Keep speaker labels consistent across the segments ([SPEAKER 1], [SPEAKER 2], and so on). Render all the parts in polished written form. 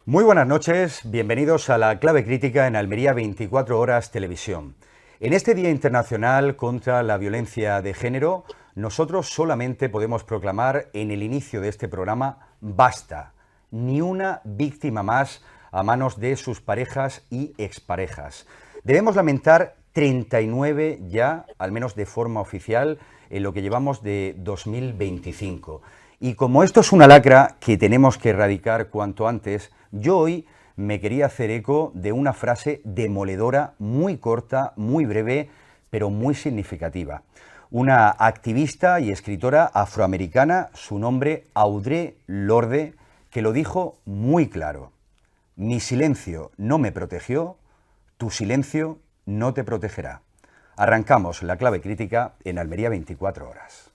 [SPEAKER 1] Muy buenas noches, bienvenidos a la Clave Crítica en Almería 24 Horas Televisión. En este Día Internacional contra la Violencia de Género, nosotros solamente podemos proclamar en el inicio de este programa: basta, ni una víctima más a manos de sus parejas y exparejas. Debemos lamentar 39 ya, al menos de forma oficial, en lo que llevamos de 2025. Y como esto es una lacra que tenemos que erradicar cuanto antes, yo hoy me quería hacer eco de una frase demoledora, muy corta, muy breve, pero muy significativa. Una activista y escritora afroamericana, su nombre Audre Lorde, que lo dijo muy claro: mi silencio no me protegió, tu silencio no te protegerá. Arrancamos la Clave Crítica en Almería 24 Horas.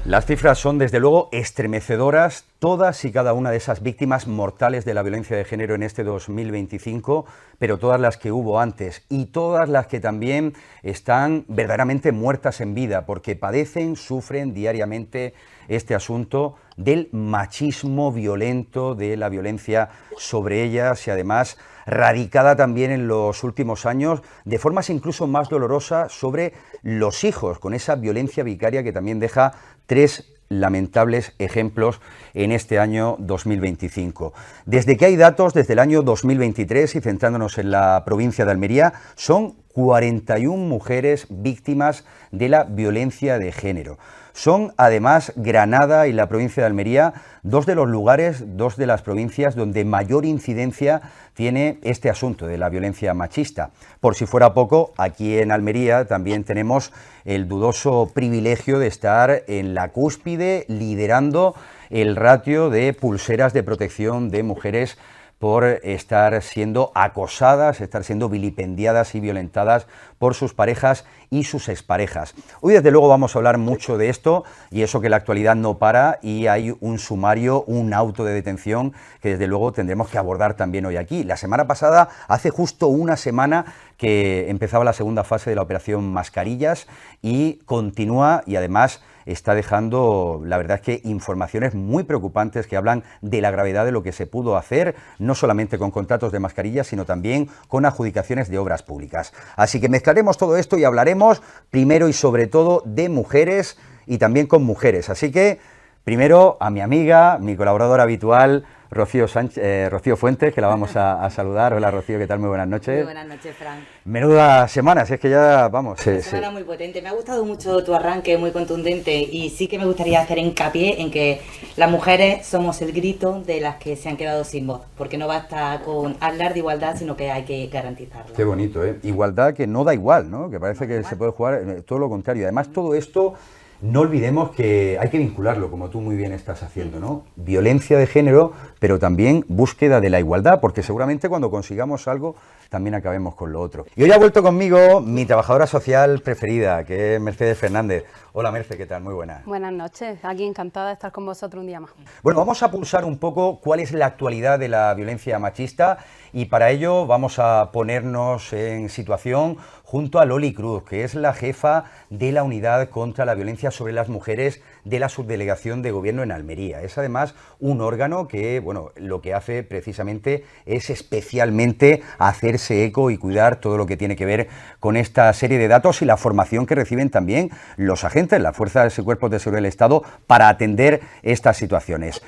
[SPEAKER 1] Las cifras son, desde luego, estremecedoras. Todas y cada una de esas víctimas mortales de la violencia de género en este 2025, pero todas las que hubo antes y todas las que también están verdaderamente muertas en vida porque padecen, sufren diariamente este asunto del machismo violento, de la violencia sobre ellas y además radicada también en los últimos años de formas incluso más dolorosas sobre los hijos, con esa violencia vicaria que también deja tres lamentables ejemplos en este año 2025. Desde que hay datos, desde el año 2023, y centrándonos en la provincia de Almería, son 41 mujeres víctimas de la violencia de género. Son además Granada y la provincia de Almería dos de los lugares, dos de las provincias donde mayor incidencia tiene este asunto de la violencia machista. Por si fuera poco, aquí en Almería también tenemos el dudoso privilegio de estar en la cúspide liderando el ratio de pulseras de protección de mujeres por estar siendo acosadas, estar siendo vilipendiadas y violentadas por sus parejas y sus exparejas. Hoy desde luego vamos a hablar mucho de esto, y eso que la actualidad no para, y hay un sumario, un auto de detención que desde luego tendremos que abordar también hoy aquí. La semana pasada, hace justo una semana que empezaba la segunda fase de la operación Mascarillas, y continúa, y además está dejando, la verdad es que, informaciones muy preocupantes que hablan de la gravedad de lo que se pudo hacer, no solamente con contratos de mascarillas, sino también con adjudicaciones de obras públicas. Así que mezclaremos todo esto y hablaremos primero y sobre todo de mujeres y también con mujeres. Así que primero a mi amiga, mi colaboradora habitual, Rocío Fuentes, que la vamos a saludar. Hola Rocío, ¿qué tal? Muy buenas noches.
[SPEAKER 2] Muy buenas noches, Fran.
[SPEAKER 1] Menuda semana, si es que ya vamos.
[SPEAKER 2] Una semana muy potente. Me ha gustado mucho tu arranque, muy contundente, y sí que me gustaría hacer hincapié en que las mujeres somos el grito de las que se han quedado sin voz, porque no basta con hablar de igualdad, sino que hay que garantizarla.
[SPEAKER 1] Qué bonito, ¿eh? Igualdad que no da igual, ¿no? Que parece que se puede jugar todo lo contrario. Además, todo esto, no olvidemos que hay que vincularlo, como tú muy bien estás haciendo, ¿no? Violencia de género, pero también búsqueda de la igualdad, porque seguramente cuando consigamos algo, también acabemos con lo otro. Y hoy ha vuelto conmigo mi trabajadora social preferida, que es Mercedes Fernández. Hola Merce, ¿qué tal? Muy buena.
[SPEAKER 3] Buenas noches, aquí encantada de estar con vosotros un día más.
[SPEAKER 1] Bueno, vamos a pulsar un poco cuál es la actualidad de la violencia machista, y para ello vamos a ponernos en situación junto a Loli Cruz, que es la jefa de la Unidad contra la Violencia sobre las Mujeres de la Subdelegación de Gobierno en Almería. Es además un órgano que, bueno, lo que hace precisamente es especialmente hacerse eco y cuidar todo lo que tiene que ver con esta serie de datos y la formación que reciben también los agentes, las fuerzas y cuerpos de seguridad del Estado, para atender estas situaciones.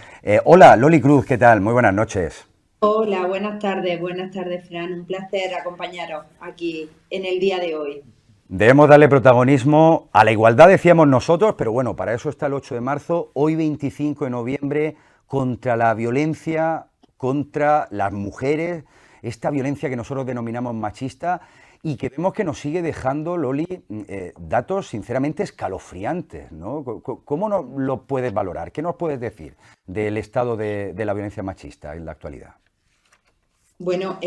[SPEAKER 1] Hola, Loli Cruz, ¿qué tal? Muy buenas noches.
[SPEAKER 4] Hola, buenas tardes, Fran. Un placer acompañaros aquí en el día de hoy.
[SPEAKER 1] Debemos darle protagonismo a la igualdad, decíamos nosotros, pero bueno, para eso está el 8 de marzo, hoy 25 de noviembre, contra la violencia contra las mujeres, esta violencia que nosotros denominamos machista y que vemos que nos sigue dejando, Loli, datos sinceramente escalofriantes, ¿no? ¿Cómo lo puedes valorar? ¿Qué nos puedes decir del estado de la violencia machista en la actualidad?
[SPEAKER 4] Bueno,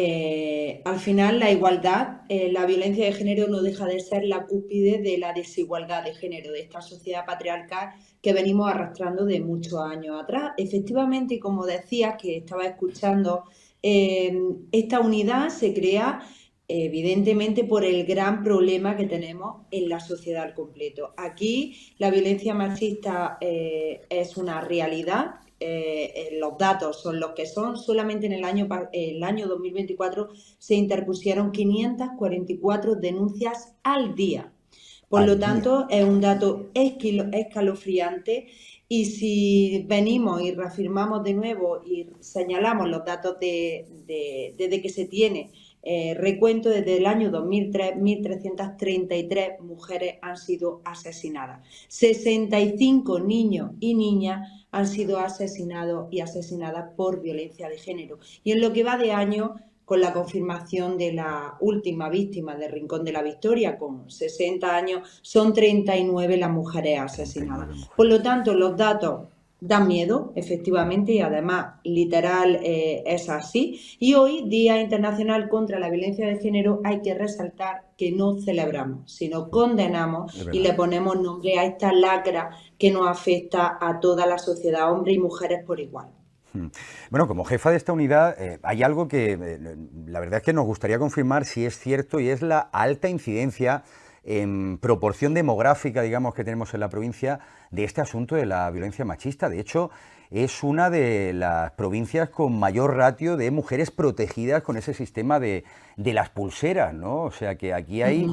[SPEAKER 4] al final la igualdad, la violencia de género no deja de ser la cúspide de la desigualdad de género, de esta sociedad patriarcal que venimos arrastrando de muchos años atrás. Efectivamente, y como decías, que estaba escuchando Esta unidad se crea evidentemente por el gran problema que tenemos en la sociedad al completo. Aquí la violencia machista es una realidad. Los datos son los que son. Solamente en el año 2024 se interpusieron 544 denuncias al día. Por lo tanto, es un dato escalofriante, y si venimos y reafirmamos de nuevo y señalamos los datos desde que se tiene recuento, desde el año 2003, 1.333 mujeres han sido asesinadas. 65 niños y niñas han sido asesinados y asesinadas por violencia de género. Y en lo que va de año, con la confirmación de la última víctima de Rincón de la Victoria, con 60 años, son 39 las mujeres asesinadas. Por lo tanto, los datos dan miedo, efectivamente, y además literal es así. Y hoy, Día Internacional contra la Violencia de Género, hay que resaltar que no celebramos, sino condenamos y le ponemos nombre a esta lacra que nos afecta a toda la sociedad, hombres y mujeres por igual.
[SPEAKER 1] Bueno, como jefa de esta unidad, hay algo que la verdad es que nos gustaría confirmar si es cierto, y es la alta incidencia en proporción demográfica, digamos, que tenemos en la provincia de este asunto de la violencia machista. De hecho, es una de las provincias con mayor ratio de mujeres protegidas con ese sistema de las pulseras, ¿no? O sea que aquí hay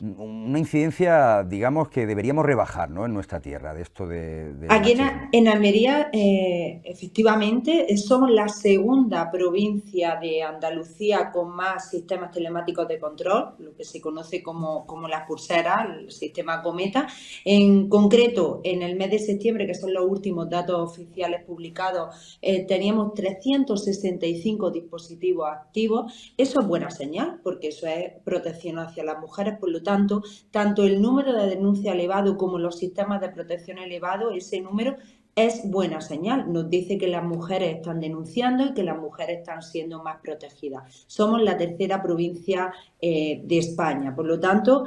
[SPEAKER 1] una incidencia, digamos, que deberíamos rebajar, ¿no?, en nuestra tierra, de esto del
[SPEAKER 4] Aquí
[SPEAKER 1] machismo.
[SPEAKER 4] en Almería, efectivamente, somos la segunda provincia de Andalucía con más sistemas telemáticos de control, lo que se conoce como las pulseras, el sistema Cometa. En concreto, en el mes de septiembre, que son los últimos datos oficiales publicados, teníamos 365 dispositivos activos. Eso es buena señal, porque eso es protección hacia las mujeres. Por lo tanto, tanto el número de denuncias elevado como los sistemas de protección elevados, ese número es buena señal. Nos dice que las mujeres están denunciando y que las mujeres están siendo más protegidas. Somos la tercera provincia de España. Por lo tanto,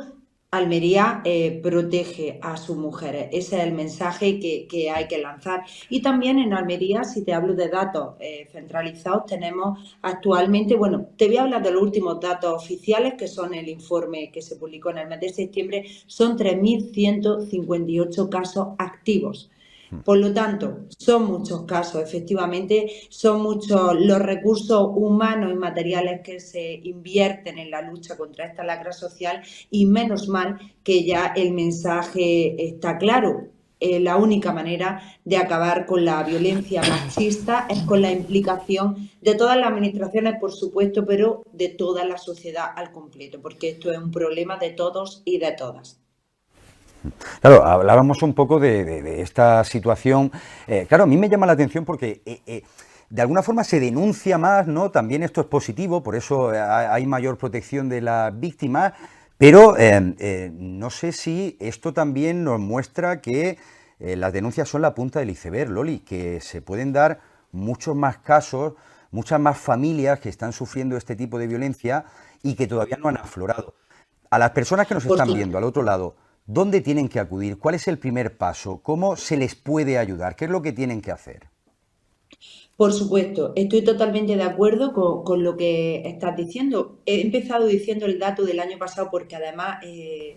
[SPEAKER 4] Almería protege a sus mujeres. Ese es el mensaje que hay que lanzar. Y también en Almería, si te hablo de datos centralizados, tenemos actualmente, bueno, te voy a hablar de los últimos datos oficiales, que son el informe que se publicó en el mes de septiembre. Son 3.158 casos activos. Por lo tanto, son muchos casos, efectivamente, son muchos los recursos humanos y materiales que se invierten en la lucha contra esta lacra social, y menos mal que ya el mensaje está claro. La única manera de acabar con la violencia machista es con la implicación de todas las administraciones, por supuesto, pero de toda la sociedad al completo, porque esto es un problema de todos y de todas.
[SPEAKER 1] Claro, hablábamos un poco de esta situación. Claro, a mí me llama la atención porque de alguna forma se denuncia más, ¿no? También esto es positivo, por eso hay mayor protección de las víctimas, pero no sé si esto también nos muestra que las denuncias son la punta del iceberg, Loli, que se pueden dar muchos más casos, muchas más familias que están sufriendo este tipo de violencia y que todavía no han aflorado. A las personas que nos están viendo al otro lado, ¿dónde tienen que acudir? ¿Cuál es el primer paso? ¿Cómo se les puede ayudar? ¿Qué es lo que tienen que hacer?
[SPEAKER 4] Por supuesto, estoy totalmente de acuerdo con lo que estás diciendo. He empezado diciendo el dato del año pasado porque además es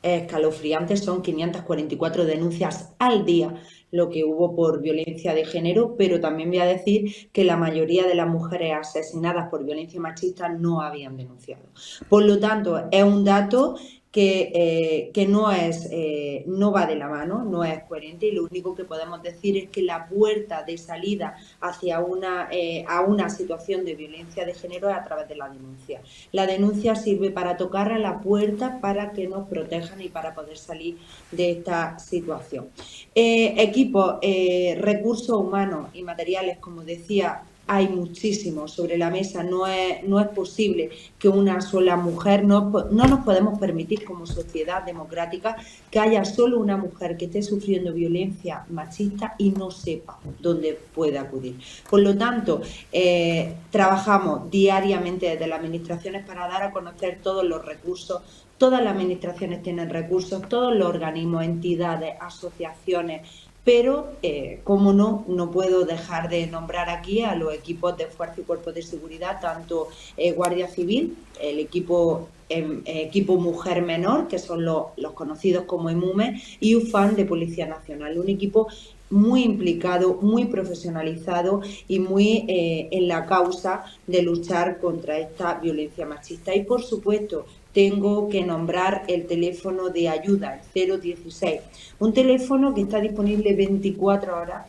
[SPEAKER 4] escalofriante, son 544 denuncias al día lo que hubo por violencia de género, pero también voy a decir que la mayoría de las mujeres asesinadas por violencia machista no habían denunciado. Por lo tanto, es un dato que no va de la mano, no es coherente, y lo único que podemos decir es que la puerta de salida hacia a una situación de violencia de género es a través de la denuncia. La denuncia sirve para tocar a la puerta para que nos protejan y para poder salir de esta situación. Equipos, recursos humanos y materiales, como decía, hay muchísimo sobre la mesa. No es posible que una sola mujer, no nos podemos permitir como sociedad democrática que haya solo una mujer que esté sufriendo violencia machista y no sepa dónde puede acudir. Por lo tanto, trabajamos diariamente desde las administraciones para dar a conocer todos los recursos. Todas las administraciones tienen recursos, todos los organismos, entidades, asociaciones, Pero, como no puedo dejar de nombrar aquí a los equipos de Fuerza y Cuerpos de Seguridad, tanto Guardia Civil, el equipo Mujer Menor, que son los conocidos como EMUME, y UFAN de Policía Nacional. Un equipo muy implicado, muy profesionalizado y muy en la causa de luchar contra esta violencia machista. Y, por supuesto, tengo que nombrar el teléfono de ayuda, el 016, un teléfono que está disponible 24 horas,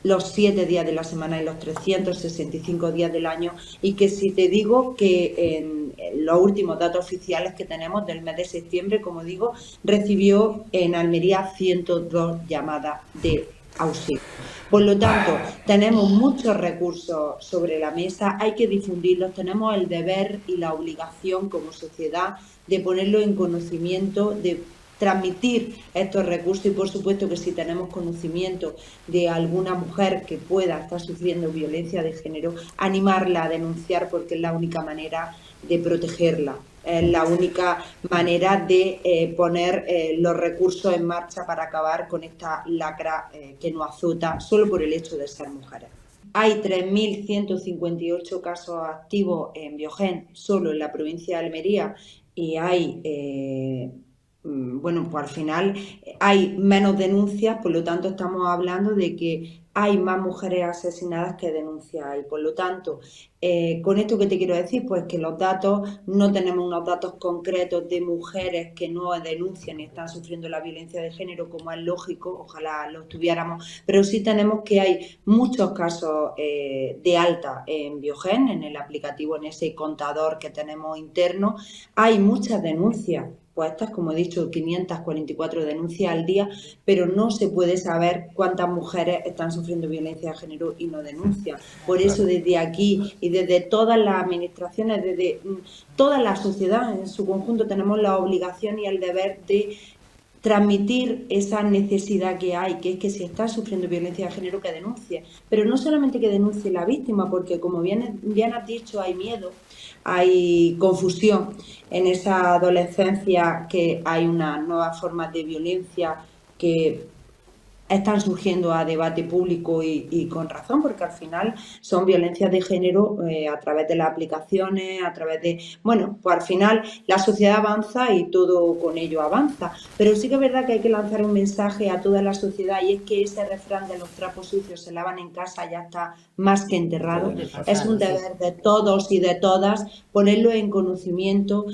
[SPEAKER 4] los 7 días de la semana y los 365 días del año, y que si te digo que en los últimos datos oficiales que tenemos del mes de septiembre, como digo, recibió en Almería 102 llamadas de auxilio. Por lo tanto, tenemos muchos recursos sobre la mesa, hay que difundirlos, tenemos el deber y la obligación como sociedad de ponerlo en conocimiento, de transmitir estos recursos, y por supuesto que si tenemos conocimiento de alguna mujer que pueda estar sufriendo violencia de género, animarla a denunciar, porque es la única manera de protegerla. Es la única manera de poner los recursos en marcha para acabar con esta lacra que nos azota solo por el hecho de ser mujeres. Hay 3.158 casos activos en Biogen solo en la provincia de Almería, y hay bueno, pues al final hay menos denuncias, por lo tanto estamos hablando de que hay más mujeres asesinadas que denuncias, y por lo tanto, con esto que te quiero decir, pues que los datos, no tenemos unos datos concretos de mujeres que no denuncian y están sufriendo la violencia de género, como es lógico, ojalá los tuviéramos, pero sí tenemos que hay muchos casos de alta en Biogen, en el aplicativo, en ese contador que tenemos interno, hay muchas denuncias puestas, como he dicho, 544 denuncias al día, pero no se puede saber cuántas mujeres están sufriendo violencia de género y no denuncian. Por eso desde aquí y desde todas las administraciones, desde toda la sociedad en su conjunto, tenemos la obligación y el deber de transmitir esa necesidad que hay, que es que si está sufriendo violencia de género, que denuncie. Pero no solamente que denuncie la víctima, porque como bien has dicho, hay miedo, hay confusión en esa adolescencia, que hay unas nuevas formas de violencia que están surgiendo a debate público y con razón, porque al final son violencias de género a través de las aplicaciones, a través de... Bueno, pues al final la sociedad avanza y todo con ello avanza, pero sí que es verdad que hay que lanzar un mensaje a toda la sociedad, y es que ese refrán de los trapos sucios se lavan en casa ya está más que enterrado. Es un deber de todos y de todas ponerlo en conocimiento,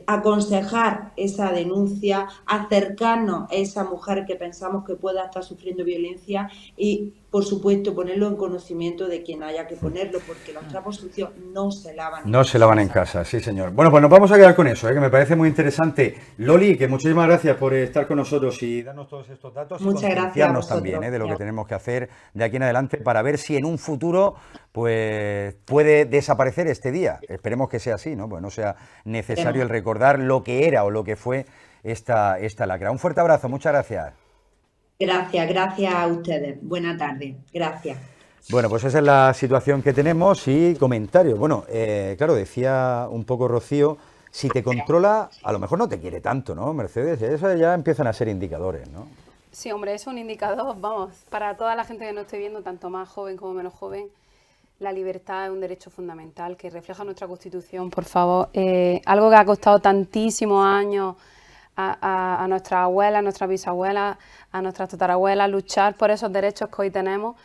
[SPEAKER 4] aconsejar esa denuncia, acercarnos a esa mujer que pensamos que pueda estar sufriendo violencia, y por supuesto ponerlo en conocimiento de quien haya que ponerlo, porque los trapos sucios no se lavan
[SPEAKER 1] en casa, sí señor. Bueno, pues nos vamos a quedar con eso, que me parece muy interesante. Loli, que muchísimas gracias por estar con nosotros y darnos todos estos datos.
[SPEAKER 4] Muchas
[SPEAKER 1] y
[SPEAKER 4] gracias
[SPEAKER 1] también de lo que tenemos que hacer de aquí en adelante para ver si en un futuro pues puede desaparecer este día. Esperemos que sea así, ¿no? Pues no sea necesario el recordar lo que era o lo que fue esta lacra. Un fuerte abrazo, muchas gracias.
[SPEAKER 4] Gracias a ustedes. Buena tarde. Gracias.
[SPEAKER 1] Bueno, pues esa es la situación que tenemos y comentarios. Bueno, claro, decía un poco Rocío, si te controla, a lo mejor no te quiere tanto, ¿no, Mercedes? Eso ya empiezan a ser indicadores, ¿no?
[SPEAKER 3] Sí, hombre, es un indicador, vamos, para toda la gente que nos esté viendo, tanto más joven como menos joven, la libertad es un derecho fundamental que refleja nuestra Constitución, por favor. Algo que ha costado tantísimos años a nuestras abuelas, a nuestras bisabuelas, a nuestras tatarabuelas, luchar por esos derechos que hoy tenemos.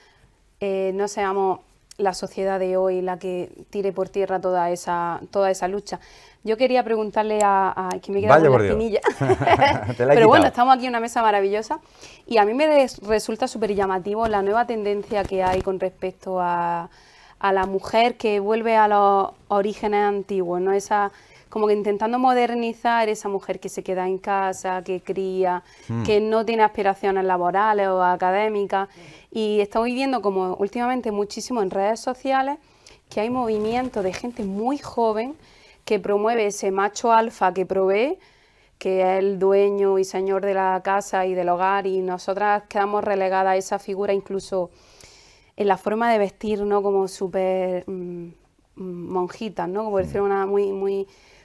[SPEAKER 3] No seamos la sociedad de hoy la que tire por tierra toda esa lucha. Yo quería preguntarle que me queda con la espinilla. Pero bueno, estamos aquí en una mesa maravillosa y a mí me resulta súper llamativo la nueva tendencia que hay con respecto a la mujer que vuelve a los orígenes antiguos, ¿no? Esa, como que intentando modernizar esa mujer que se queda en casa, que cría, que no tiene aspiraciones laborales o académicas. Y estamos viendo como últimamente muchísimo en redes sociales que hay movimientos de gente muy joven que promueve ese macho alfa que provee, que es el dueño y señor de la casa y del hogar, y nosotras quedamos relegadas a esa figura incluso en la forma de vestir, ¿no? Como súper monjitas, ¿no? Como decir,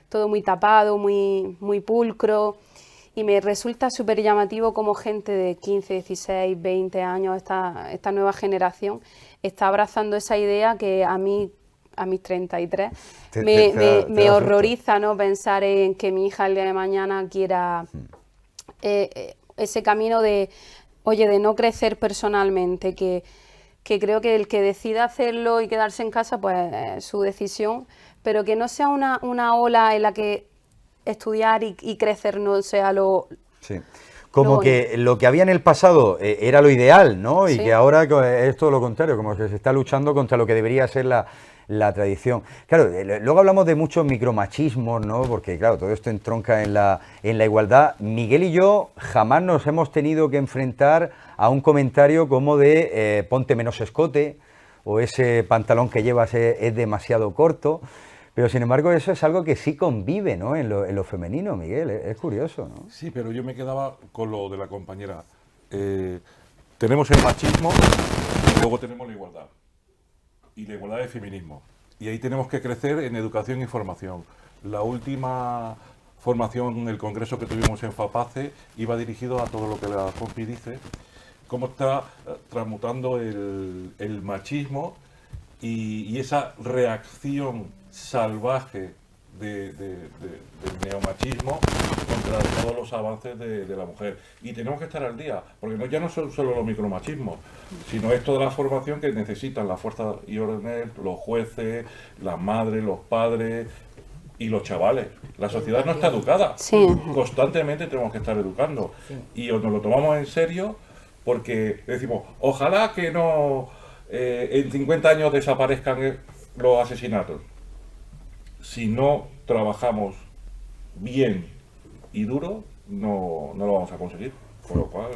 [SPEAKER 3] todo muy tapado, muy pulcro. Y me resulta súper llamativo cómo gente de 15, 16, 20 años, esta nueva generación, está abrazando esa idea que a mí, a mis 33, me horroriza, ¿no? Pensar en que mi hija el día de mañana quiera ese camino de, oye, de no crecer personalmente, que creo que el que decida hacerlo y quedarse en casa, pues es su decisión, pero que no sea una ola en la que estudiar y crecer no sea lo...
[SPEAKER 1] Sí. Como que lo que había en el pasado era lo ideal, ¿no? Y que ahora es todo lo contrario, como que se está luchando contra lo que debería ser la tradición. Claro, luego hablamos de muchos micromachismos, ¿no? Porque, claro, todo esto entronca en la igualdad. Miguel y yo jamás nos hemos tenido que enfrentar a un comentario como de ponte menos escote, o ese pantalón que llevas es demasiado corto. Pero, sin embargo, eso es algo que sí convive, ¿no? en lo femenino, Miguel. Es curioso, ¿no?
[SPEAKER 5] Sí, pero yo me quedaba con lo de la compañera. Tenemos el machismo y luego tenemos la igualdad. Y la igualdad es feminismo. Y ahí tenemos que crecer en educación y formación. La última formación, el congreso que tuvimos en FAPACE, iba dirigido a todo lo que la compi dice, cómo está transmutando el machismo y esa reacción salvaje del neomachismo contra todos los avances de la mujer. Y tenemos que estar al día, porque ya no son solo los micromachismos, sino es toda la formación que necesitan la fuerza y orden, los jueces, las madres, los padres y los chavales. La sociedad no está educada.
[SPEAKER 3] Sí.
[SPEAKER 5] Constantemente tenemos que estar educando. Y nos lo tomamos en serio porque decimos, ojalá que no en 50 años desaparezcan los asesinatos. Si no trabajamos bien y duro, no lo vamos a conseguir. Por lo cual...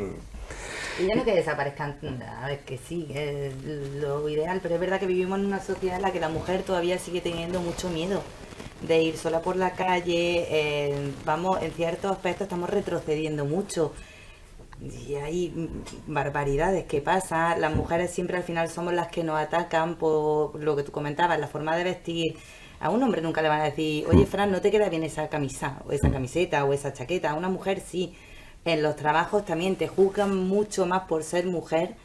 [SPEAKER 2] Y ya no que desaparezcan, a ver, que sí, es lo ideal, pero es verdad que vivimos en una sociedad en la que la mujer todavía sigue teniendo mucho miedo de ir sola por la calle. Vamos, en ciertos aspectos estamos retrocediendo mucho. Y hay barbaridades que pasan. Las mujeres siempre al final somos las que nos atacan por lo que tú comentabas, la forma de vestir. A un hombre nunca le van a decir, oye, Fran, no te queda bien esa camisa, o esa camiseta, o esa chaqueta. A una mujer sí. En los trabajos también te juzgan mucho más por ser mujer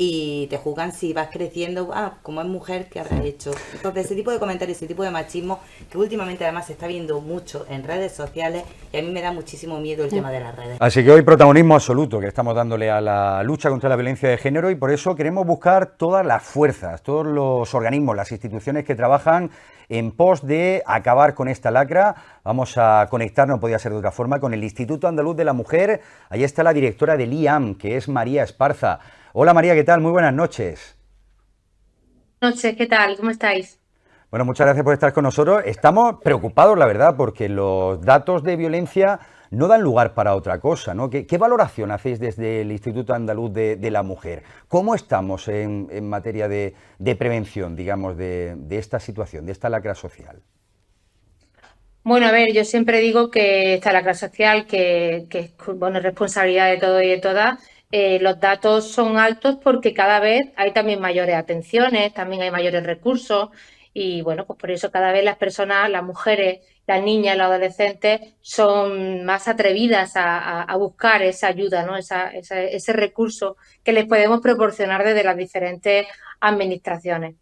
[SPEAKER 2] y te juzgan si vas creciendo, como es mujer, ¿qué habrá hecho? Entonces, ese tipo de comentarios, ese tipo de machismo, que últimamente además se está viendo mucho en redes sociales, y a mí me da muchísimo miedo el tema de las redes.
[SPEAKER 1] Así que hoy protagonismo absoluto que estamos dándole a la lucha contra la violencia de género, y por eso queremos buscar todas las fuerzas, todos los organismos, las instituciones que trabajan en pos de acabar con esta lacra. Vamos a conectar, no podía ser de otra forma, con el Instituto Andaluz de la Mujer. Ahí está la directora del IAM, que es María Esparza. Hola María, ¿qué tal? Muy buenas noches.
[SPEAKER 6] Buenas noches, ¿qué tal? ¿Cómo estáis?
[SPEAKER 1] Bueno, muchas gracias por estar con nosotros. Estamos preocupados, la verdad, porque los datos de violencia no dan lugar para otra cosa, ¿no? ¿Qué valoración hacéis desde el Instituto Andaluz de la Mujer? ¿Cómo estamos en materia de prevención, digamos, de esta situación, de esta lacra social?
[SPEAKER 6] Bueno, a ver, yo siempre digo que esta lacra social, que es bueno, responsabilidad de todos y de todas. Los datos son altos porque cada vez hay también mayores atenciones, también hay mayores recursos y bueno, pues por eso cada vez las personas, las mujeres, las niñas, los adolescentes son más atrevidas a buscar esa ayuda, ¿no? Ese recurso que les podemos proporcionar desde las diferentes administraciones.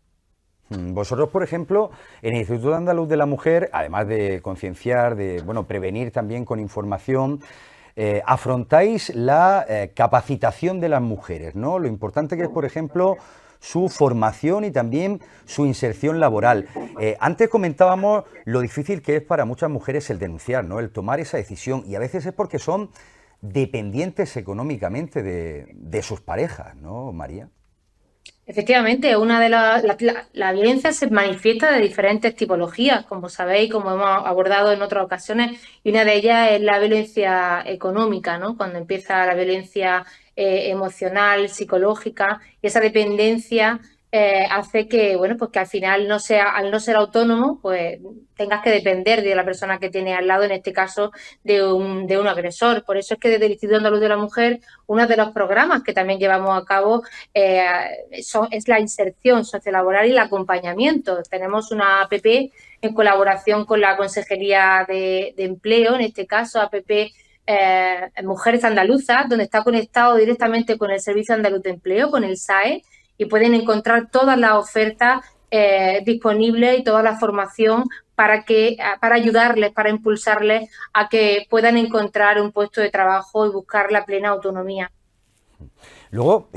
[SPEAKER 1] Vosotros, por ejemplo, en el Instituto Andaluz de la Mujer, además de concienciar, de prevenir también con información, afrontáis la capacitación de las mujeres, ¿no? Lo importante que es, por ejemplo, su formación y también su inserción laboral. Antes comentábamos lo difícil que es para muchas mujeres el denunciar, ¿no? El tomar esa decisión, y a veces es porque son dependientes económicamente de sus parejas, ¿no, María?
[SPEAKER 6] Efectivamente, la violencia se manifiesta de diferentes tipologías, como sabéis, como hemos abordado en otras ocasiones, y una de ellas es la violencia económica, ¿no? Cuando empieza la violencia emocional, psicológica, y esa dependencia hace que, bueno, pues que al final al no ser autónomo, pues tengas que depender de la persona que tienes al lado, en este caso de un agresor. Por eso es que desde el Instituto Andaluz de la Mujer, uno de los programas que también llevamos a cabo es la inserción sociolaboral y el acompañamiento. Tenemos una APP en colaboración con la Consejería de Empleo, en este caso APP Mujeres Andaluzas, donde está conectado directamente con el Servicio Andaluz de Empleo, con el SAE, y pueden encontrar todas las ofertas disponibles y toda la formación para ayudarles, para impulsarles a que puedan encontrar un puesto de trabajo y buscar la plena autonomía.
[SPEAKER 1] Luego,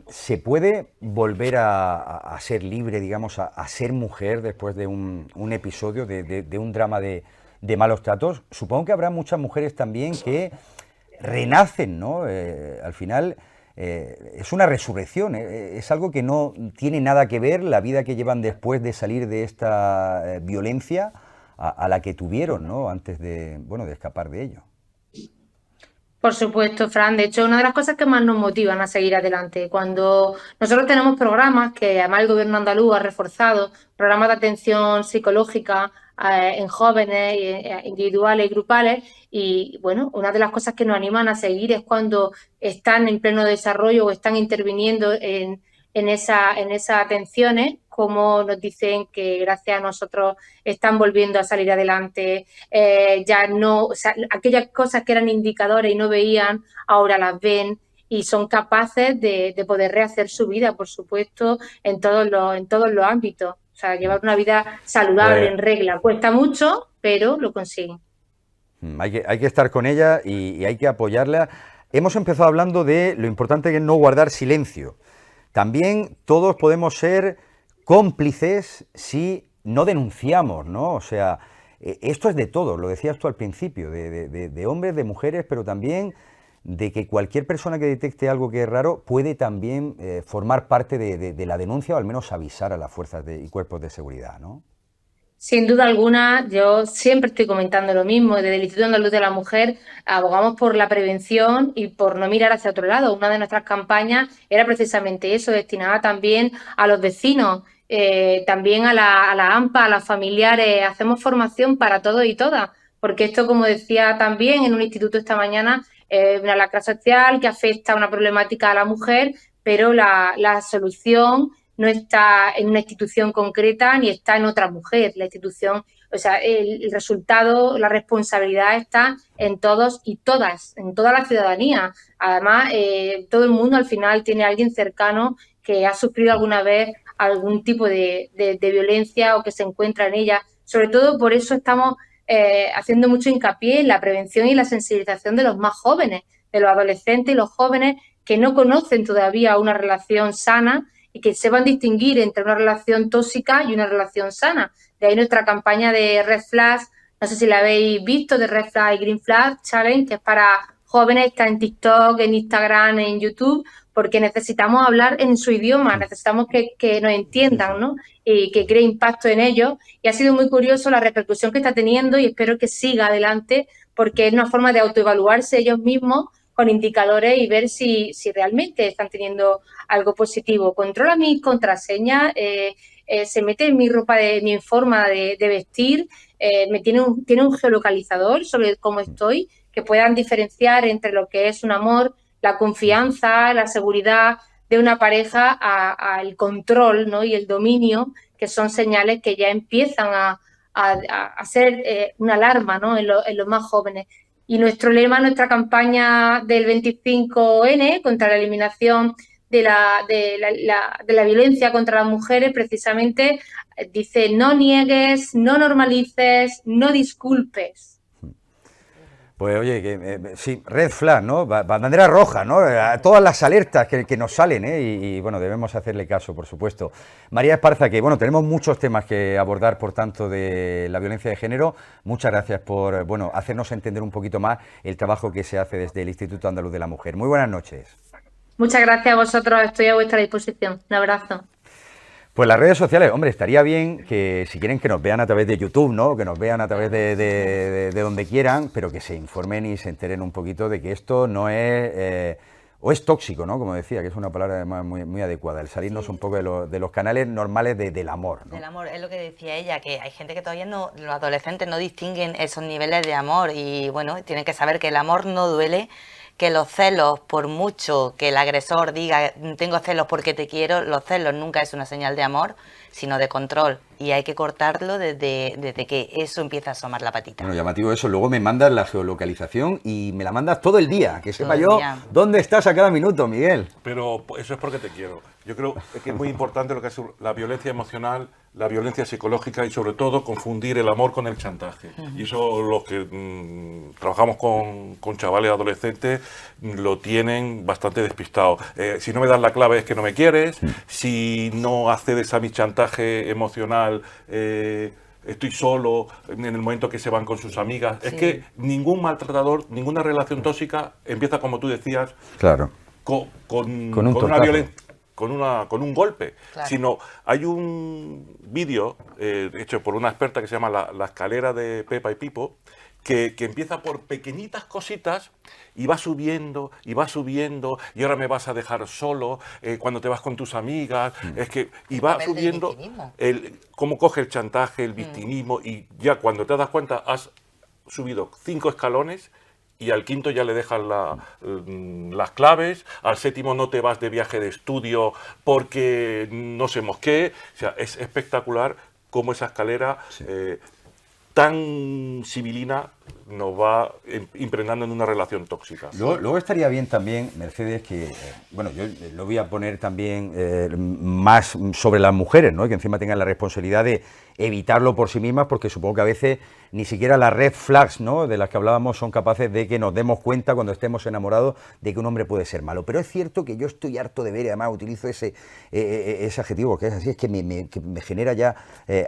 [SPEAKER 1] ¿se puede volver a ser libre, digamos, a ser mujer después de un episodio, de un drama de malos tratos? Supongo que habrá muchas mujeres también que renacen, ¿no? Al final es una resurrección, es algo que no tiene nada que ver la vida que llevan después de salir de esta violencia a la que tuvieron, ¿no? Antes de escapar de ello.
[SPEAKER 6] Por supuesto, Fran. De hecho, una de las cosas que más nos motivan a seguir adelante, cuando nosotros tenemos programas que además el gobierno andaluz ha reforzado, programas de atención psicológica en jóvenes, individuales y grupales, y bueno, una de las cosas que nos animan a seguir es cuando están en pleno desarrollo o están interviniendo en esas atenciones, como nos dicen que gracias a nosotros están volviendo a salir adelante, ya no, o sea, aquellas cosas que eran indicadores y no veían, ahora las ven y son capaces de poder rehacer su vida, por supuesto, en todos los ámbitos. O sea, llevar una vida saludable,
[SPEAKER 1] Pues,
[SPEAKER 6] en regla, cuesta mucho, pero lo consiguen.
[SPEAKER 1] hay que estar con ella y hay que apoyarla. Hemos empezado hablando de lo importante que es no guardar silencio. También todos podemos ser cómplices si no denunciamos, ¿no? O sea, esto es de todo, lo decías tú al principio, de hombres, de mujeres, pero también de que cualquier persona que detecte algo que es raro puede también formar parte de la denuncia o al menos avisar a las fuerzas y cuerpos de seguridad, ¿no?
[SPEAKER 6] Sin duda alguna, yo siempre estoy comentando lo mismo. Desde el Instituto Andaluz de la Mujer abogamos por la prevención y por no mirar hacia otro lado. Una de nuestras campañas era precisamente eso, destinada también a los vecinos, también a la AMPA, a los familiares. Hacemos formación para todos y todas, porque esto, como decía también en un instituto esta mañana, es una lacra social que afecta a una problemática a la mujer, pero la solución no está en una institución concreta ni está en otra mujer. La institución, o sea, el resultado, la responsabilidad está en todos y todas, en toda la ciudadanía. Además, todo el mundo al final tiene a alguien cercano que ha sufrido alguna vez algún tipo de violencia o que se encuentra en ella. Sobre todo por eso estamos haciendo mucho hincapié en la prevención y la sensibilización de los más jóvenes, de los adolescentes y los jóvenes que no conocen todavía una relación sana y que sepan distinguir entre una relación tóxica y una relación sana. De ahí nuestra campaña de Red Flag, no sé si la habéis visto, de Red Flag y Green Flag Challenge, que es para jóvenes, está en TikTok, en Instagram, en YouTube, porque necesitamos hablar en su idioma, necesitamos que nos entiendan, ¿no? Y que cree impacto en ellos. Y ha sido muy curioso la repercusión que está teniendo y espero que siga adelante, porque es una forma de autoevaluarse ellos mismos con indicadores y ver si realmente están teniendo algo positivo. Controla mis contraseñas, se mete en mi ropa, en mi forma de vestir, tiene un geolocalizador sobre cómo estoy, que puedan diferenciar entre lo que es un amor, la confianza, la seguridad de una pareja al control, ¿no? Y el dominio, que son señales que ya empiezan a ser una alarma, ¿no? En los más jóvenes. Y nuestro lema, nuestra campaña del 25N contra la eliminación de la violencia contra las mujeres, precisamente dice: no niegues, no normalices, no disculpes.
[SPEAKER 1] Pues oye, sí, red flag, ¿no? Bandera roja, ¿no? A todas las alertas que nos salen, ¿eh? Y bueno, debemos hacerle caso, por supuesto. María Esparza, que bueno, tenemos muchos temas que abordar, por tanto, de la violencia de género. Muchas gracias por, bueno, hacernos entender un poquito más el trabajo que se hace desde el Instituto Andaluz de la Mujer. Muy buenas noches.
[SPEAKER 6] Muchas gracias a vosotros, estoy a vuestra disposición. Un abrazo.
[SPEAKER 1] Pues las redes sociales, hombre, estaría bien que si quieren que nos vean a través de YouTube, ¿no? Que nos vean a través de donde quieran, pero que se informen y se enteren un poquito de que esto no es, o es tóxico, ¿no? Como decía, que es una palabra además muy, muy adecuada, el salirnos un poco de los canales normales del amor, ¿no?
[SPEAKER 2] Del amor, es lo que decía ella, que hay gente que todavía no, los adolescentes no distinguen esos niveles de amor y bueno, tienen que saber que el amor no duele, que los celos, por mucho que el agresor diga tengo celos porque te quiero, los celos nunca es una señal de amor, sino de control. y hay que cortarlo desde que eso empieza a asomar la patita.
[SPEAKER 1] Bueno, llamativo eso. Luego me mandas la geolocalización y me la mandas todo el día, que sepa yo dónde estás a cada minuto, Miguel.
[SPEAKER 5] Pero eso es porque te quiero. Yo creo que es muy importante lo que es la violencia emocional, la violencia psicológica y sobre todo confundir el amor con el chantaje. Y eso los que trabajamos con chavales adolescentes lo tienen bastante despistado. Si no me das la clave es que no me quieres, si no accedes a mi chantaje emocional, estoy solo en el momento que se van con sus amigas. Sí. Es que ningún maltratador, ninguna relación tóxica empieza, como tú decías,
[SPEAKER 1] claro,
[SPEAKER 5] con una violencia, con un golpe, claro. Sino hay un vídeo hecho por una experta que se llama la escalera de Pepa y Pipo, que empieza por pequeñitas cositas y va subiendo, y ahora me vas a dejar solo, cuando te vas con tus amigas, y va subiendo cómo coge el chantaje, el victimismo, y ya cuando te das cuenta has subido 5 escalones, y al quinto ya le dejas las claves, al séptimo no te vas de viaje de estudio porque no sabemos qué. O sea, es espectacular cómo esa escalera tan civilina nos va impregnando en una relación tóxica.
[SPEAKER 1] Luego estaría bien también, Mercedes, que, bueno, yo lo voy a poner también más sobre las mujeres, ¿no? Que encima tengan la responsabilidad de evitarlo por sí mismas, porque supongo que a veces ni siquiera las red flags, ¿no?, de las que hablábamos son capaces de que nos demos cuenta cuando estemos enamorados de que un hombre puede ser malo. Pero es cierto que yo estoy harto de ver, y además utilizo ese adjetivo, que es así, es que me genera ya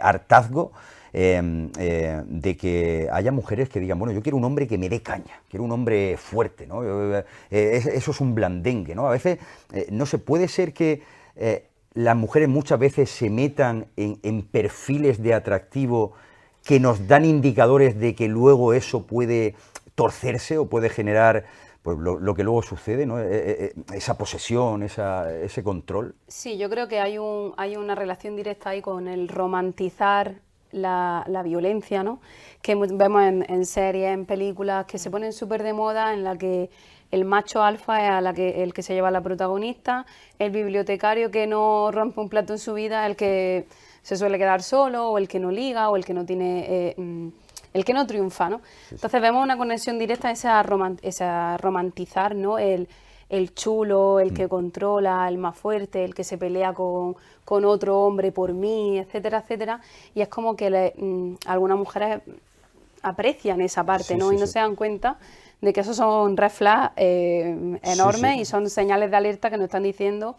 [SPEAKER 1] hartazgo, de que haya mujeres que digan, bueno, yo quiero un hombre que me dé caña, quiero un hombre fuerte, ¿no? Eso es un blandengue, ¿no? A veces no se puede ser que las mujeres muchas veces se metan en perfiles de atractivo que nos dan indicadores de que luego eso puede torcerse o puede generar pues lo que luego sucede, ¿no? Esa posesión, ese control.
[SPEAKER 3] Sí, yo creo que hay una relación directa ahí con el romantizar la violencia, ¿no? Que vemos en series, en películas que se ponen súper de moda, en la que el macho alfa es el que se lleva a la protagonista, el bibliotecario que no rompe un plato en su vida, el que se suele quedar solo, o el que no liga, o el que no tiene, el que no triunfa, ¿no? Sí. Entonces vemos una conexión directa esa romantizar, ¿no? El chulo, el que controla, el más fuerte, el que se pelea con otro hombre por mí, etcétera, etcétera. Y es como que algunas mujeres aprecian esa parte, ¿no? Y no se dan cuenta de que esos son red flags enormes y son señales de alerta que nos están diciendo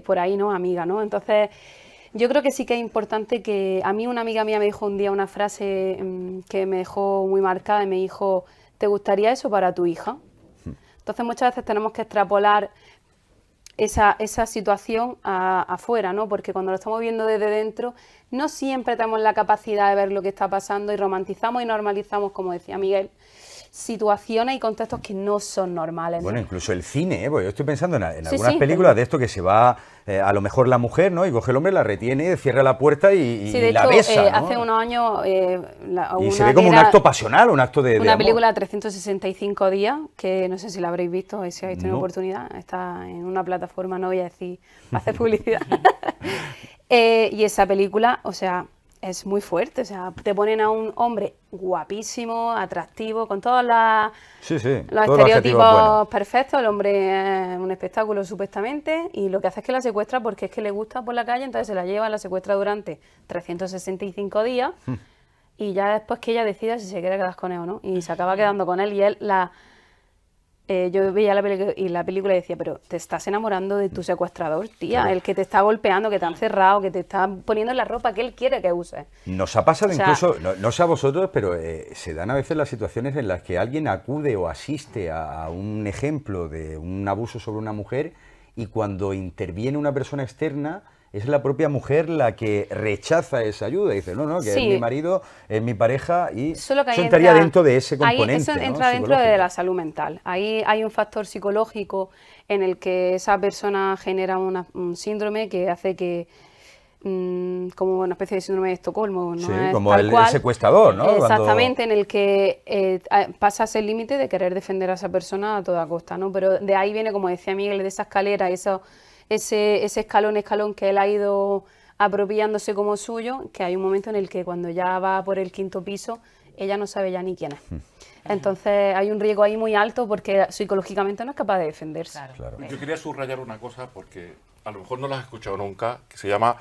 [SPEAKER 3] por ahí, ¿no, amiga, ¿no? Entonces, yo creo que sí que es importante que... A mí una amiga mía me dijo un día una frase que me dejó muy marcada y me dijo, ¿te gustaría eso para tu hija? Entonces muchas veces tenemos que extrapolar esa situación afuera, ¿no? Porque cuando lo estamos viendo desde dentro, no siempre tenemos la capacidad de ver lo que está pasando y romantizamos y normalizamos, como decía Miguel, situaciones y contextos que no son normales, ¿no?
[SPEAKER 1] Bueno, incluso el cine, pues yo estoy pensando en algunas películas de esto que se va, a lo mejor la mujer, ¿no? Y coge el hombre, la retiene, cierra la puerta y la besa, ¿no?
[SPEAKER 3] Hace unos años...
[SPEAKER 1] y se ve como un acto pasional, un acto de
[SPEAKER 3] una
[SPEAKER 1] amor.
[SPEAKER 3] Película 365 días, que no sé si la habréis visto, si habéis tenido oportunidad, está en una plataforma, no voy a decir, hacer publicidad. Y esa película, o sea... es muy fuerte, o sea, te ponen a un hombre guapísimo, atractivo, con todos los estereotipos perfectos, el hombre es un espectáculo supuestamente, y lo que hace es que la secuestra porque es que le gusta por la calle, entonces se la lleva, la secuestra durante 365 días, y ya después que ella decida si se quiere quedar con él o no, y se acaba quedando con él, y él yo veía la película y decía, pero te estás enamorando de tu secuestrador, tía, claro. El que te está golpeando, que te ha encerrado, que te está poniendo la ropa que él quiere que uses.
[SPEAKER 1] Nos ha pasado incluso, no sé a vosotros, pero se dan a veces las situaciones en las que alguien acude o asiste a un ejemplo de un abuso sobre una mujer y cuando interviene una persona externa, es la propia mujer la que rechaza esa ayuda y dice, no, que es mi marido, es mi pareja, y eso entraría dentro de ese componente.
[SPEAKER 3] Eso entra dentro de la salud mental. Ahí hay un factor psicológico en el que esa persona genera un síndrome que hace que, como una especie de síndrome de Estocolmo, ¿no?
[SPEAKER 1] Sí, como el secuestrador, ¿no?
[SPEAKER 3] Exactamente, en el que pasas el límite de querer defender a esa persona a toda costa, ¿no? Pero de ahí viene, como decía Miguel, de esa escalera, ese escalón que él ha ido apropiándose como suyo, que hay un momento en el que cuando ya va por el 5.º piso, ella no sabe ya ni quién es. Entonces hay un riesgo ahí muy alto porque psicológicamente no es capaz de defenderse.
[SPEAKER 1] Claro.
[SPEAKER 5] Yo quería subrayar una cosa porque a lo mejor no la has escuchado nunca, que se llama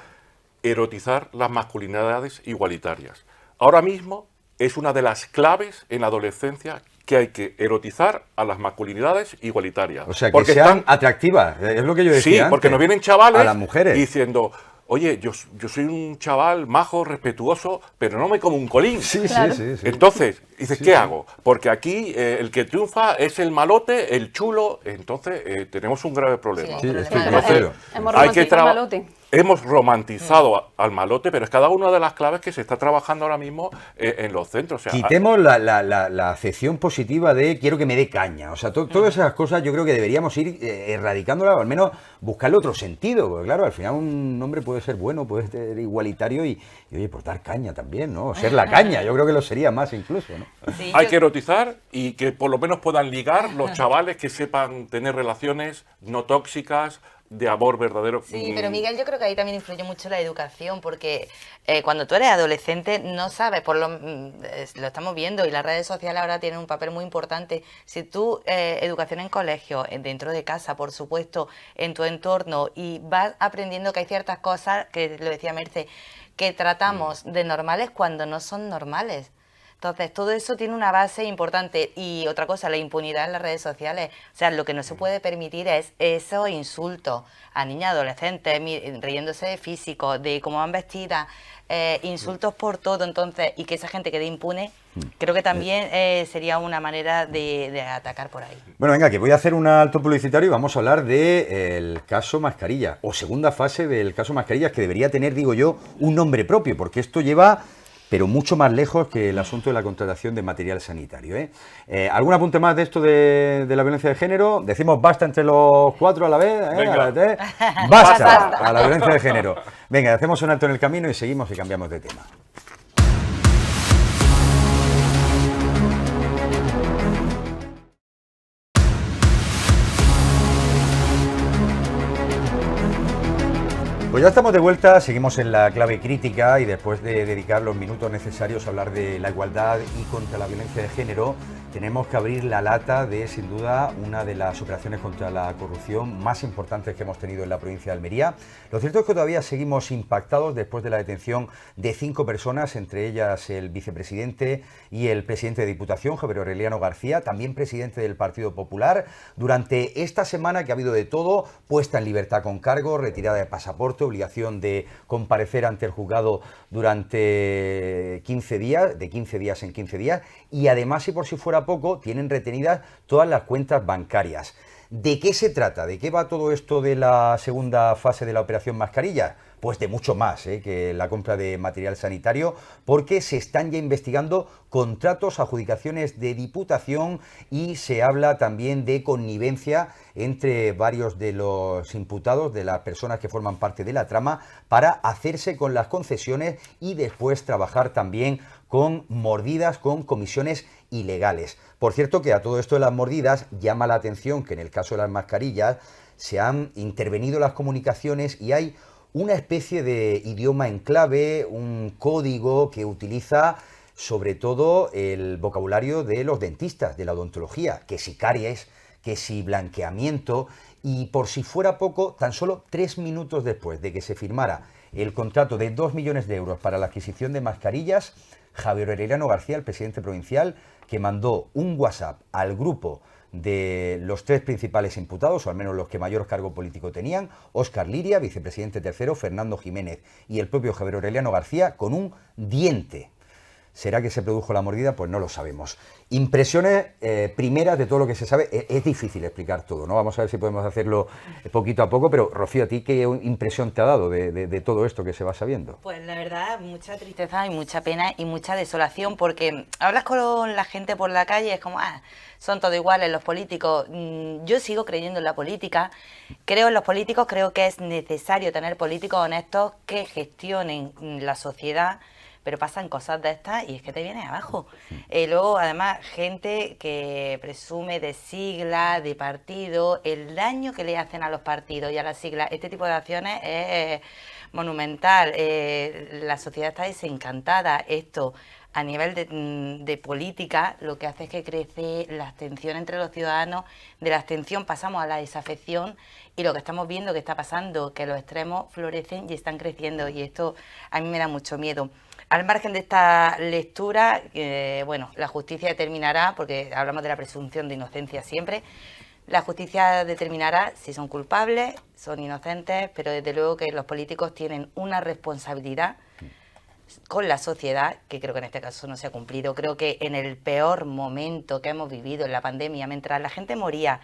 [SPEAKER 5] erotizar las masculinidades igualitarias. Ahora mismo es una de las claves en la adolescencia que hay que erotizar a las masculinidades igualitarias.
[SPEAKER 1] O sea, que
[SPEAKER 5] porque
[SPEAKER 1] sean atractivas, es lo que yo decía
[SPEAKER 5] Sí,
[SPEAKER 1] antes,
[SPEAKER 5] porque nos vienen chavales
[SPEAKER 1] a las mujeres.
[SPEAKER 5] diciendo, oye, yo soy un chaval majo, respetuoso, pero no me como un colín.
[SPEAKER 1] Sí,
[SPEAKER 3] Claro.
[SPEAKER 1] sí.
[SPEAKER 5] Entonces, dices, ¿qué hago? Porque aquí el que triunfa es el malote, el chulo, entonces tenemos un grave problema.
[SPEAKER 1] Sí, estoy
[SPEAKER 3] Claro,
[SPEAKER 1] grosero.
[SPEAKER 3] hemos
[SPEAKER 5] Hay que
[SPEAKER 3] romantizado el malote.
[SPEAKER 5] Hemos romantizado al malote, pero es cada una de las claves que se está trabajando ahora mismo en los centros. O sea,
[SPEAKER 1] Quitemos la acepción positiva de quiero que me dé caña. O sea, todas esas cosas yo creo que deberíamos ir erradicándolas, o al menos buscarle otro sentido. Porque claro, al final un hombre puede ser bueno, puede ser igualitario y oye, pues dar caña también, ¿no? Ser la caña, yo creo que lo sería más incluso, ¿no?
[SPEAKER 2] Sí,
[SPEAKER 5] hay
[SPEAKER 2] yo-
[SPEAKER 5] que erotizar y que por lo menos puedan ligar los chavales que sepan tener relaciones no tóxicas, de amor verdadero.
[SPEAKER 2] Sí, pero Miguel, yo creo que ahí también influye mucho la educación, porque cuando tú eres adolescente no sabes, lo estamos viendo y las redes sociales ahora tienen un papel muy importante. Si tú, educación en colegio, dentro de casa, por supuesto, en tu entorno, y vas aprendiendo que hay ciertas cosas, que lo decía Merce, que tratamos de normales cuando no son normales. Entonces, todo eso tiene una base importante. Y otra cosa, la impunidad en las redes sociales. O sea, lo que no se puede permitir es esos insultos a niñas adolescentes, riéndose de físico, de cómo van vestidas, insultos por todo. Entonces, y que esa gente quede impune, creo que también sería una manera de atacar por ahí.
[SPEAKER 1] Bueno, venga, que voy a hacer un alto publicitario y vamos a hablar del caso Mascarilla, o segunda fase del caso Mascarillas, que debería tener, digo yo, un nombre propio, porque esto lleva, pero mucho más lejos que el asunto de la contratación de material sanitario, ¿eh? ¿Algún apunte más de esto de la violencia de género? Decimos basta entre los cuatro a la vez, ¿eh?
[SPEAKER 5] Venga.
[SPEAKER 1] A la vez. Basta a la violencia de género. Venga, hacemos un alto en el camino y seguimos y cambiamos de tema. Pues ya estamos de vuelta, seguimos en la clave crítica y después de dedicar los minutos necesarios a hablar de la igualdad y contra la violencia de género, tenemos que abrir la lata de, sin duda, una de las operaciones contra la corrupción más importantes que hemos tenido en la provincia de Almería. Lo cierto es que todavía seguimos impactados después de la detención de 5 personas, entre ellas el vicepresidente y el presidente de Diputación, Javier Aureliano García, también presidente del Partido Popular, durante esta semana que ha habido de todo: puesta en libertad con cargo, retirada de pasaporte, obligación de comparecer ante el juzgado durante 15 días, de 15 días en 15 días, y además, y por si fuera poco, tienen retenidas todas las cuentas bancarias. ¿De qué se trata? ¿De qué va todo esto de la segunda fase de la operación Mascarilla? Pues de mucho más que la compra de material sanitario, porque se están ya investigando contratos, adjudicaciones de Diputación, y se habla también de connivencia entre varios de los imputados, de las personas que forman parte de la trama, para hacerse con las concesiones y después trabajar también con mordidas, con comisiones ilegales. Por cierto, que a todo esto de las mordidas llama la atención que en el caso de las mascarillas se han intervenido las comunicaciones y hay una especie de idioma en clave, un código que utiliza sobre todo el vocabulario de los dentistas, de la odontología, que si caries, que si blanqueamiento, y por si fuera poco, tan solo 3 minutos después de que se firmara el contrato de 2 millones de euros para la adquisición de mascarillas, Javier Aureliano García, el presidente provincial, que mandó un WhatsApp al grupo de los 3 principales imputados, o al menos los que mayor cargo político tenían: Óscar Liria, vicepresidente tercero, Fernando Jiménez y el propio Javier Aureliano García, con un diente. ¿Será que se produjo la mordida? Pues no lo sabemos. Impresiones primeras de todo lo que se sabe. Es difícil explicar todo, ¿no? Vamos a ver si podemos hacerlo poquito a poco, pero Rocío, ¿a ti qué impresión te ha dado de todo esto que se va sabiendo?
[SPEAKER 2] Pues la verdad, mucha tristeza y mucha pena y mucha desolación, porque hablas con la gente por la calle, es como, son todos iguales los políticos. Yo sigo creyendo en la política, creo en los políticos, creo que es necesario tener políticos honestos que gestionen la sociedad, pero pasan cosas de estas y es que te vienes abajo. Luego, además, gente que presume de siglas, de partido, el daño que le hacen a los partidos y a las siglas, este tipo de acciones es monumental. La sociedad está desencantada. Esto, a nivel de política, lo que hace es que crece la abstención entre los ciudadanos. De la abstención pasamos a la desafección, y lo que estamos viendo que está pasando, que los extremos florecen y están creciendo, y esto a mí me da mucho miedo. Al margen de esta lectura, bueno, la justicia determinará, porque hablamos de la presunción de inocencia siempre, la justicia determinará si son culpables, son inocentes, pero desde luego que los políticos tienen una responsabilidad con la sociedad, que creo que en este caso no se ha cumplido. Creo que en el peor momento que hemos vivido en la pandemia, mientras la gente moría,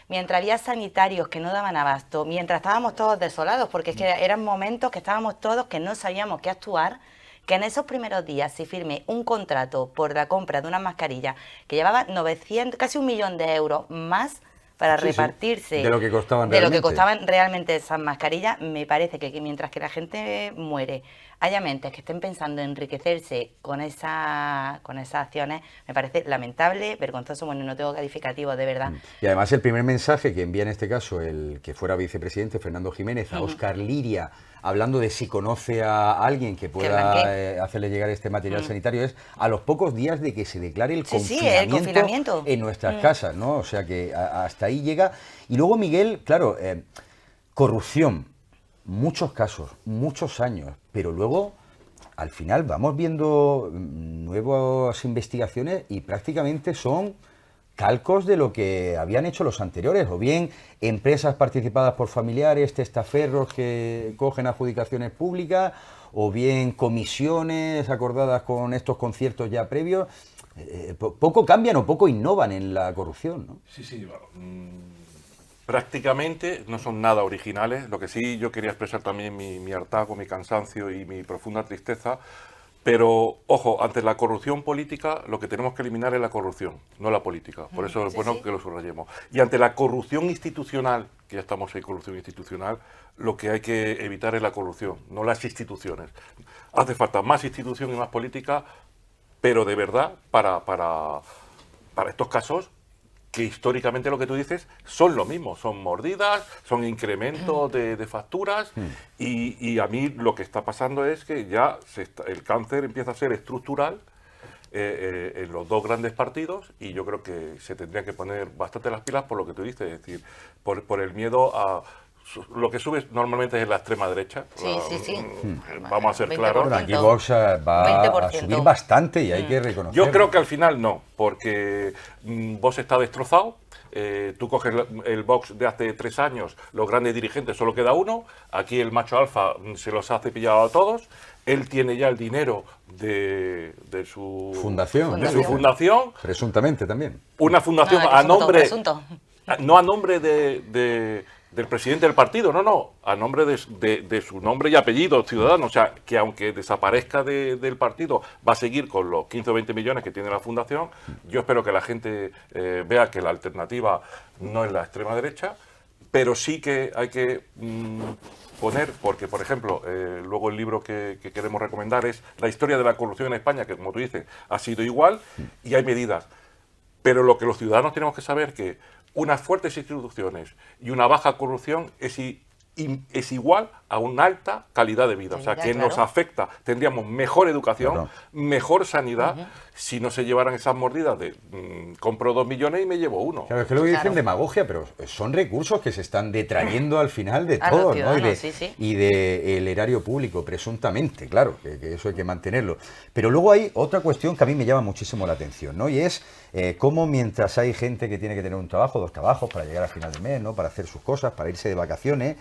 [SPEAKER 2] mientras había sanitarios que no daban abasto, mientras estábamos todos desolados, porque es que eran momentos que estábamos todos que no sabíamos qué actuar, que en esos primeros días se firme un contrato por la compra de una mascarilla que llevaba 900, casi 1 millón de euros más para repartirse
[SPEAKER 1] de lo que costaban
[SPEAKER 2] realmente esas mascarillas. Me parece que mientras que la gente muere, haya mentes que estén pensando en enriquecerse con esas acciones, me parece lamentable, vergonzoso, bueno, no tengo calificativo, de verdad.
[SPEAKER 1] Y además el primer mensaje que envía en este caso el que fuera vicepresidente, Fernando Jiménez, a Óscar Liria, hablando de si conoce a alguien que pueda hacerle llegar este material sanitario, es a los pocos días de que se declare el confinamiento en nuestras casas, ¿no? O sea que hasta ahí llega. Y luego, Miguel, claro, corrupción, muchos casos, muchos años, pero luego al final vamos viendo nuevas investigaciones y prácticamente son calcos de lo que habían hecho los anteriores, o bien empresas participadas por familiares, testaferros que cogen adjudicaciones públicas, o bien comisiones acordadas con estos conciertos ya previos. Poco cambian o poco innovan en la corrupción, ¿no?
[SPEAKER 5] Sí, bueno, prácticamente no son nada originales. Lo que sí yo quería expresar también mi hartazgo, mi cansancio y mi profunda tristeza. Pero, ojo, ante la corrupción política, lo que tenemos que eliminar es la corrupción, no la política. Por eso es bueno que lo subrayemos. Y ante la corrupción institucional, que ya estamos en corrupción institucional, lo que hay que evitar es la corrupción, no las instituciones. Hace falta más institución y más política, pero de verdad, para estos casos, que históricamente lo que tú dices son lo mismo, son mordidas, son incrementos de facturas, y a mí lo que está pasando es que ya el cáncer empieza a ser estructural en los dos grandes partidos, y yo creo que se tendrían que poner bastante las pilas por lo que tú dices, es decir, por el miedo a... Lo que sube normalmente es la extrema derecha.
[SPEAKER 2] Sí.
[SPEAKER 5] Vamos a ser claros.
[SPEAKER 1] Bueno, aquí Vox va a subir bastante y hay que reconocerlo.
[SPEAKER 5] Yo creo que al final no, porque Vox está destrozado. Tú coges el Vox de hace 3 años, los grandes dirigentes, solo queda uno. Aquí el macho alfa se los ha cepillado a todos. Él tiene ya el dinero de su fundación.
[SPEAKER 1] Presuntamente también.
[SPEAKER 5] Una fundación a nombre... No a nombre del presidente del partido, no, a nombre de su nombre y apellido ciudadano. O sea, que aunque desaparezca del partido, va a seguir con los 15 o 20 millones que tiene la fundación. Yo espero que la gente vea que la alternativa no es la extrema derecha, pero sí que hay que poner, porque por ejemplo, luego el libro que queremos recomendar es La historia de la corrupción en España, que como tú dices, ha sido igual, y hay medidas. Pero lo que los ciudadanos tenemos que saber es que unas fuertes instituciones y una baja corrupción es igual a una alta calidad de vida. O sea, que nos afecta. Tendríamos mejor educación, mejor sanidad, si no se llevaran esas mordidas de compro 2 millones y me llevo 1.
[SPEAKER 1] Claro, es que lo que dicen demagogia, pero son recursos que se están detrayendo al final de todo, ¿no? Y del erario público, presuntamente, claro, que eso hay que mantenerlo. Pero luego hay otra cuestión que a mí me llama muchísimo la atención, ¿no? Y es cómo mientras hay gente que tiene que tener un trabajo, 2 trabajos para llegar al final de mes, ¿no? Para hacer sus cosas, para irse de vacaciones,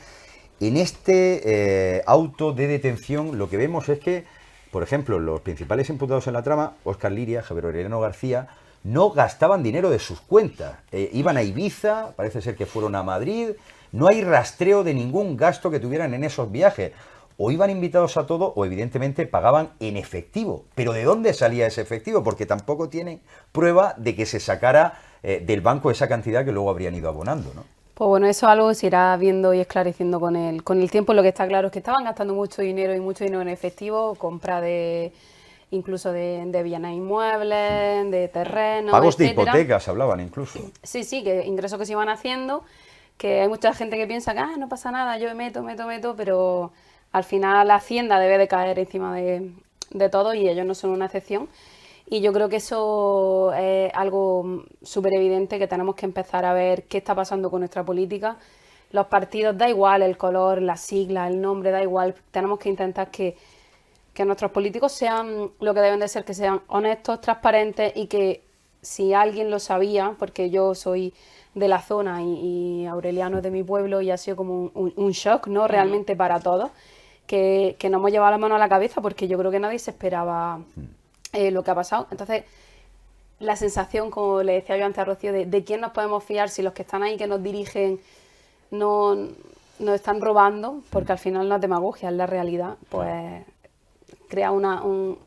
[SPEAKER 1] en este auto de detención lo que vemos es que, por ejemplo, los principales imputados en la trama, Óscar Liria, Javier Aureliano García, no gastaban dinero de sus cuentas. Iban a Ibiza, parece ser que fueron a Madrid, no hay rastreo de ningún gasto que tuvieran en esos viajes. O iban invitados a todo o evidentemente pagaban en efectivo. Pero ¿de dónde salía ese efectivo? Porque tampoco tienen prueba de que se sacara del banco esa cantidad que luego habrían ido abonando, ¿no?
[SPEAKER 3] Pues bueno, eso es algo que se irá viendo y esclareciendo con el tiempo. Lo que está claro es que estaban gastando mucho dinero y mucho dinero en efectivo, compra incluso de bienes inmuebles, de terrenos,
[SPEAKER 1] pagos
[SPEAKER 3] etcétera.
[SPEAKER 1] De hipotecas hablaban incluso.
[SPEAKER 3] Sí, que ingresos que se iban haciendo, que hay mucha gente que piensa que no pasa nada, yo me meto, pero Al final la Hacienda debe de caer encima de todo y ellos no son una excepción. Y yo creo que eso es algo súper evidente, que tenemos que empezar a ver qué está pasando con nuestra política. Los partidos, da igual el color, la sigla, el nombre, da igual. Tenemos que intentar que nuestros políticos sean lo que deben de ser, que sean honestos, transparentes, y que si alguien lo sabía, porque yo soy de la zona y Aureliano es de mi pueblo y ha sido como un shock, ¿no? Realmente para todos, que nos hemos llevado la mano a la cabeza, porque yo creo que nadie se esperaba lo que ha pasado. Entonces, la sensación, como le decía yo antes a Rocío, de quién nos podemos fiar, si los que están ahí que nos dirigen nos están robando, porque al final no es demagogia, es la realidad, pues crea un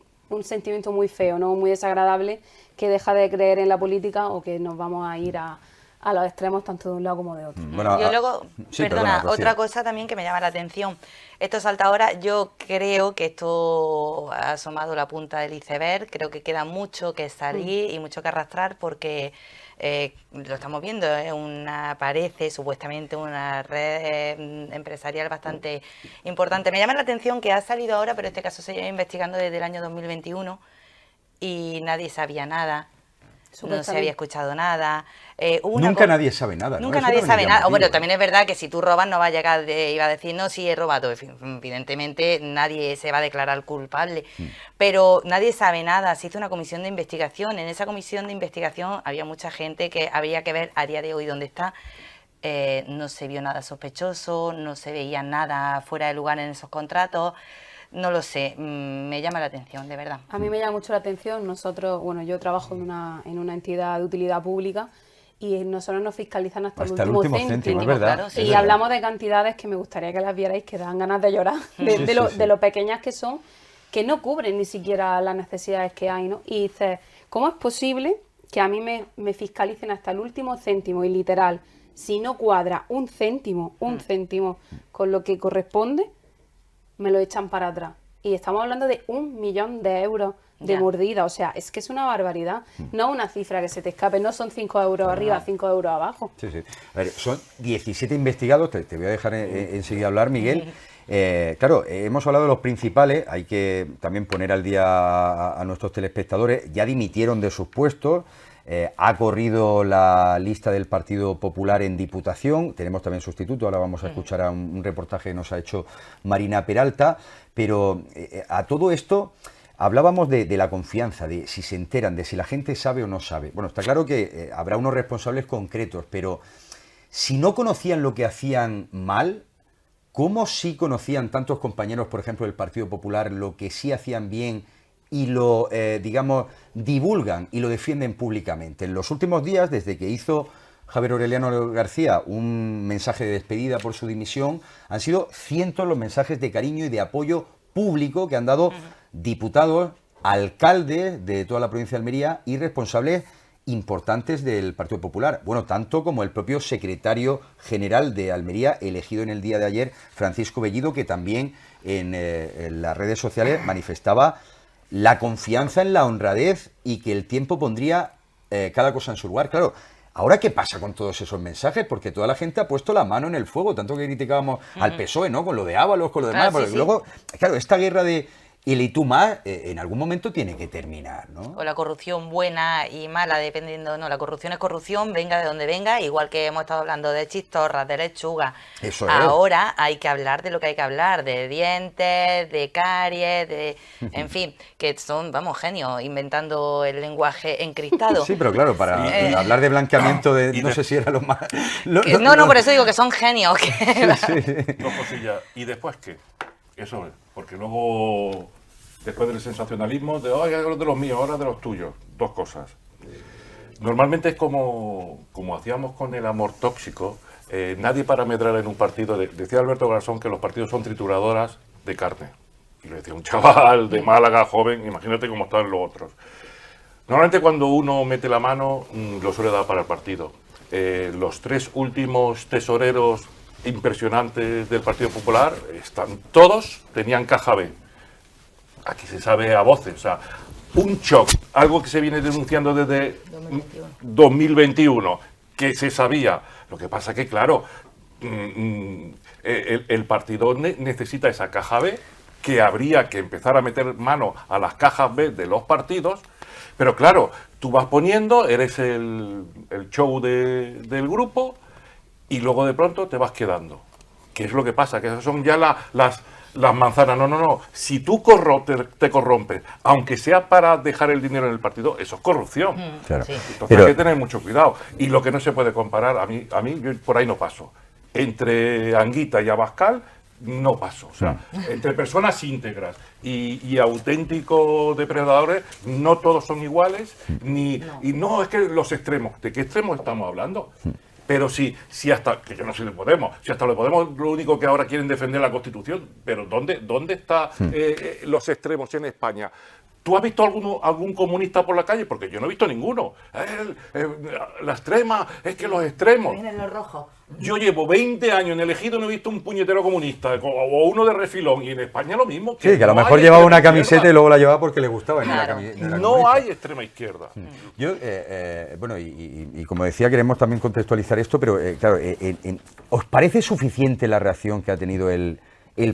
[SPEAKER 3] sentimiento muy feo, ¿no? Muy desagradable, que deja de creer en la política o que nos vamos a ir a los extremos tanto de un lado como de otro.
[SPEAKER 1] Bueno,
[SPEAKER 2] yo luego,
[SPEAKER 1] sí,
[SPEAKER 2] perdona,
[SPEAKER 1] Rocío.
[SPEAKER 2] otra cosa también que me llama la atención. Esto salta ahora, yo creo que esto ha asomado la punta del iceberg, creo que queda mucho que salir y mucho que arrastrar, porque lo estamos viendo, parece supuestamente una red empresarial bastante importante. Me llama la atención que ha salido ahora, pero este caso se lleva investigando desde el año 2021 y nadie sabía nada. No se había escuchado nada.
[SPEAKER 1] Nunca nadie sabe nada, ¿no?
[SPEAKER 2] Nunca
[SPEAKER 1] Eso
[SPEAKER 2] nadie
[SPEAKER 1] también
[SPEAKER 2] sabe
[SPEAKER 1] es
[SPEAKER 2] nada.
[SPEAKER 1] llamativo,
[SPEAKER 2] Bueno, también es verdad que si tú robas no va a llegar, iba a decir, no, sí he robado. Evidentemente nadie se va a declarar culpable. Pero nadie sabe nada. Se hizo una comisión de investigación. En esa comisión de investigación había mucha gente que habría que ver a día de hoy dónde está. No se vio nada sospechoso, no se veía nada fuera de lugar en esos contratos. No lo sé, me llama la atención, de verdad.
[SPEAKER 3] A mí me llama mucho la atención. Nosotros, bueno, yo trabajo en una entidad de utilidad pública y nosotros nos fiscalizan hasta el último céntimo,
[SPEAKER 1] es verdad.
[SPEAKER 2] Claro, sí.
[SPEAKER 3] Y hablamos de cantidades que me gustaría que las vierais, que dan ganas de llorar, de lo pequeñas que son, que no cubren ni siquiera las necesidades que hay, ¿no? Y dices, ¿cómo es posible que a mí me fiscalicen hasta el último céntimo? Y literal, si no cuadra un céntimo con lo que corresponde, me lo echan para atrás. Y estamos hablando de 1 millón de euros de mordida. O sea, es que es una barbaridad. No una cifra que se te escape. No son 5 euros arriba, 5 euros abajo.
[SPEAKER 1] Sí, sí. A ver, son 17 investigados. Te voy a dejar enseguida hablar, Miguel. Claro, hemos hablado de los principales. Hay que también poner al día a nuestros telespectadores. Ya dimitieron de sus puestos. Ha corrido la lista del Partido Popular en Diputación, tenemos también sustituto, ahora vamos a escuchar a un reportaje que nos ha hecho Marina Peralta, pero a todo esto hablábamos de la confianza, de si se enteran, de si la gente sabe o no sabe. Bueno, está claro que habrá unos responsables concretos, pero si no conocían lo que hacían mal, ¿cómo sí conocían tantos compañeros, por ejemplo, del Partido Popular, lo que sí hacían bien y lo, digamos, divulgan y lo defienden públicamente? En los últimos días, desde que hizo Javier Aureliano García un mensaje de despedida por su dimisión, han sido cientos los mensajes de cariño y de apoyo público que han dado diputados, alcaldes de toda la provincia de Almería y responsables importantes del Partido Popular. Bueno, tanto como el propio secretario general de Almería, elegido en el día de ayer, Francisco Bellido, que también en las redes sociales manifestaba la confianza en la honradez y que el tiempo pondría cada cosa en su lugar. Claro, ¿ahora qué pasa con todos esos mensajes? Porque toda la gente ha puesto la mano en el fuego, tanto que criticábamos al PSOE, ¿no? Con lo de Ábalos, con lo demás.
[SPEAKER 2] Claro, sí,
[SPEAKER 1] luego, claro, esta guerra de el y tú más, en algún momento tiene que terminar, ¿no?
[SPEAKER 2] O la corrupción buena y mala, dependiendo, no, la corrupción es corrupción, venga de donde venga, igual que hemos estado hablando de chistorras, de lechuga.
[SPEAKER 1] Eso es.
[SPEAKER 2] Ahora hay que hablar de lo que hay que hablar, de dientes, de caries, en fin, que son, vamos, genios, inventando el lenguaje encriptado.
[SPEAKER 1] Sí, pero claro, para hablar de blanqueamiento, no sé si era lo más...
[SPEAKER 2] No, por eso digo que son genios.
[SPEAKER 5] Dos cosillas. ¿Y después qué? Eso es, porque luego, después del sensacionalismo, ahora de los míos, ahora de los tuyos, dos cosas. Normalmente es como hacíamos con el amor tóxico, nadie para medrar en un partido. Decía Alberto Garzón que los partidos son trituradoras de carne. Y lo decía un chaval de Málaga, joven, imagínate cómo están los otros. Normalmente cuando uno mete la mano, lo suele dar para el partido. Los 3 últimos tesoreros impresionantes del Partido Popular, tenían caja B. Aquí se sabe a voces, o sea, un shock, algo que se viene denunciando desde 2021, que se sabía. Lo que pasa que, claro, el partido necesita esa caja B, que habría que empezar a meter mano a las cajas B de los partidos, pero claro, tú vas poniendo, eres el show del grupo y luego de pronto te vas quedando. ¿Qué es lo que pasa? Que esas son ya las manzanas. No. Si tú te corrompes, aunque sea para dejar el dinero en el partido, eso es corrupción.
[SPEAKER 1] Claro.
[SPEAKER 2] Sí.
[SPEAKER 5] Entonces hay que tener mucho cuidado. Y lo que no se puede comparar, a mí yo por ahí no paso. Entre Anguita y Abascal no paso. O sea, entre personas íntegras y auténticos depredadores, no todos son iguales. Y no es que los extremos. ¿De qué extremos estamos hablando? Pero si hasta, que yo no sé de Podemos, si hasta lo Podemos lo único que ahora quieren defender la Constitución, pero ¿dónde están los extremos en España? ¿Tú has visto algún comunista por la calle? Porque yo no he visto ninguno. La extrema, es que los extremos.
[SPEAKER 2] Miren los rojos.
[SPEAKER 5] Yo llevo 20 años en elegido y no he visto un puñetero comunista o uno de refilón. Y en España lo mismo.
[SPEAKER 1] Sí, que a lo
[SPEAKER 5] no
[SPEAKER 1] mejor
[SPEAKER 5] hay
[SPEAKER 1] llevaba una
[SPEAKER 5] extrema
[SPEAKER 1] camiseta
[SPEAKER 5] izquierda.
[SPEAKER 1] y luego la llevaba porque le gustaba. Y
[SPEAKER 2] Claro.
[SPEAKER 5] No hay extrema izquierda.
[SPEAKER 1] Yo, bueno, y como decía, queremos también contextualizar esto, pero claro, ¿os parece suficiente la reacción que ha tenido el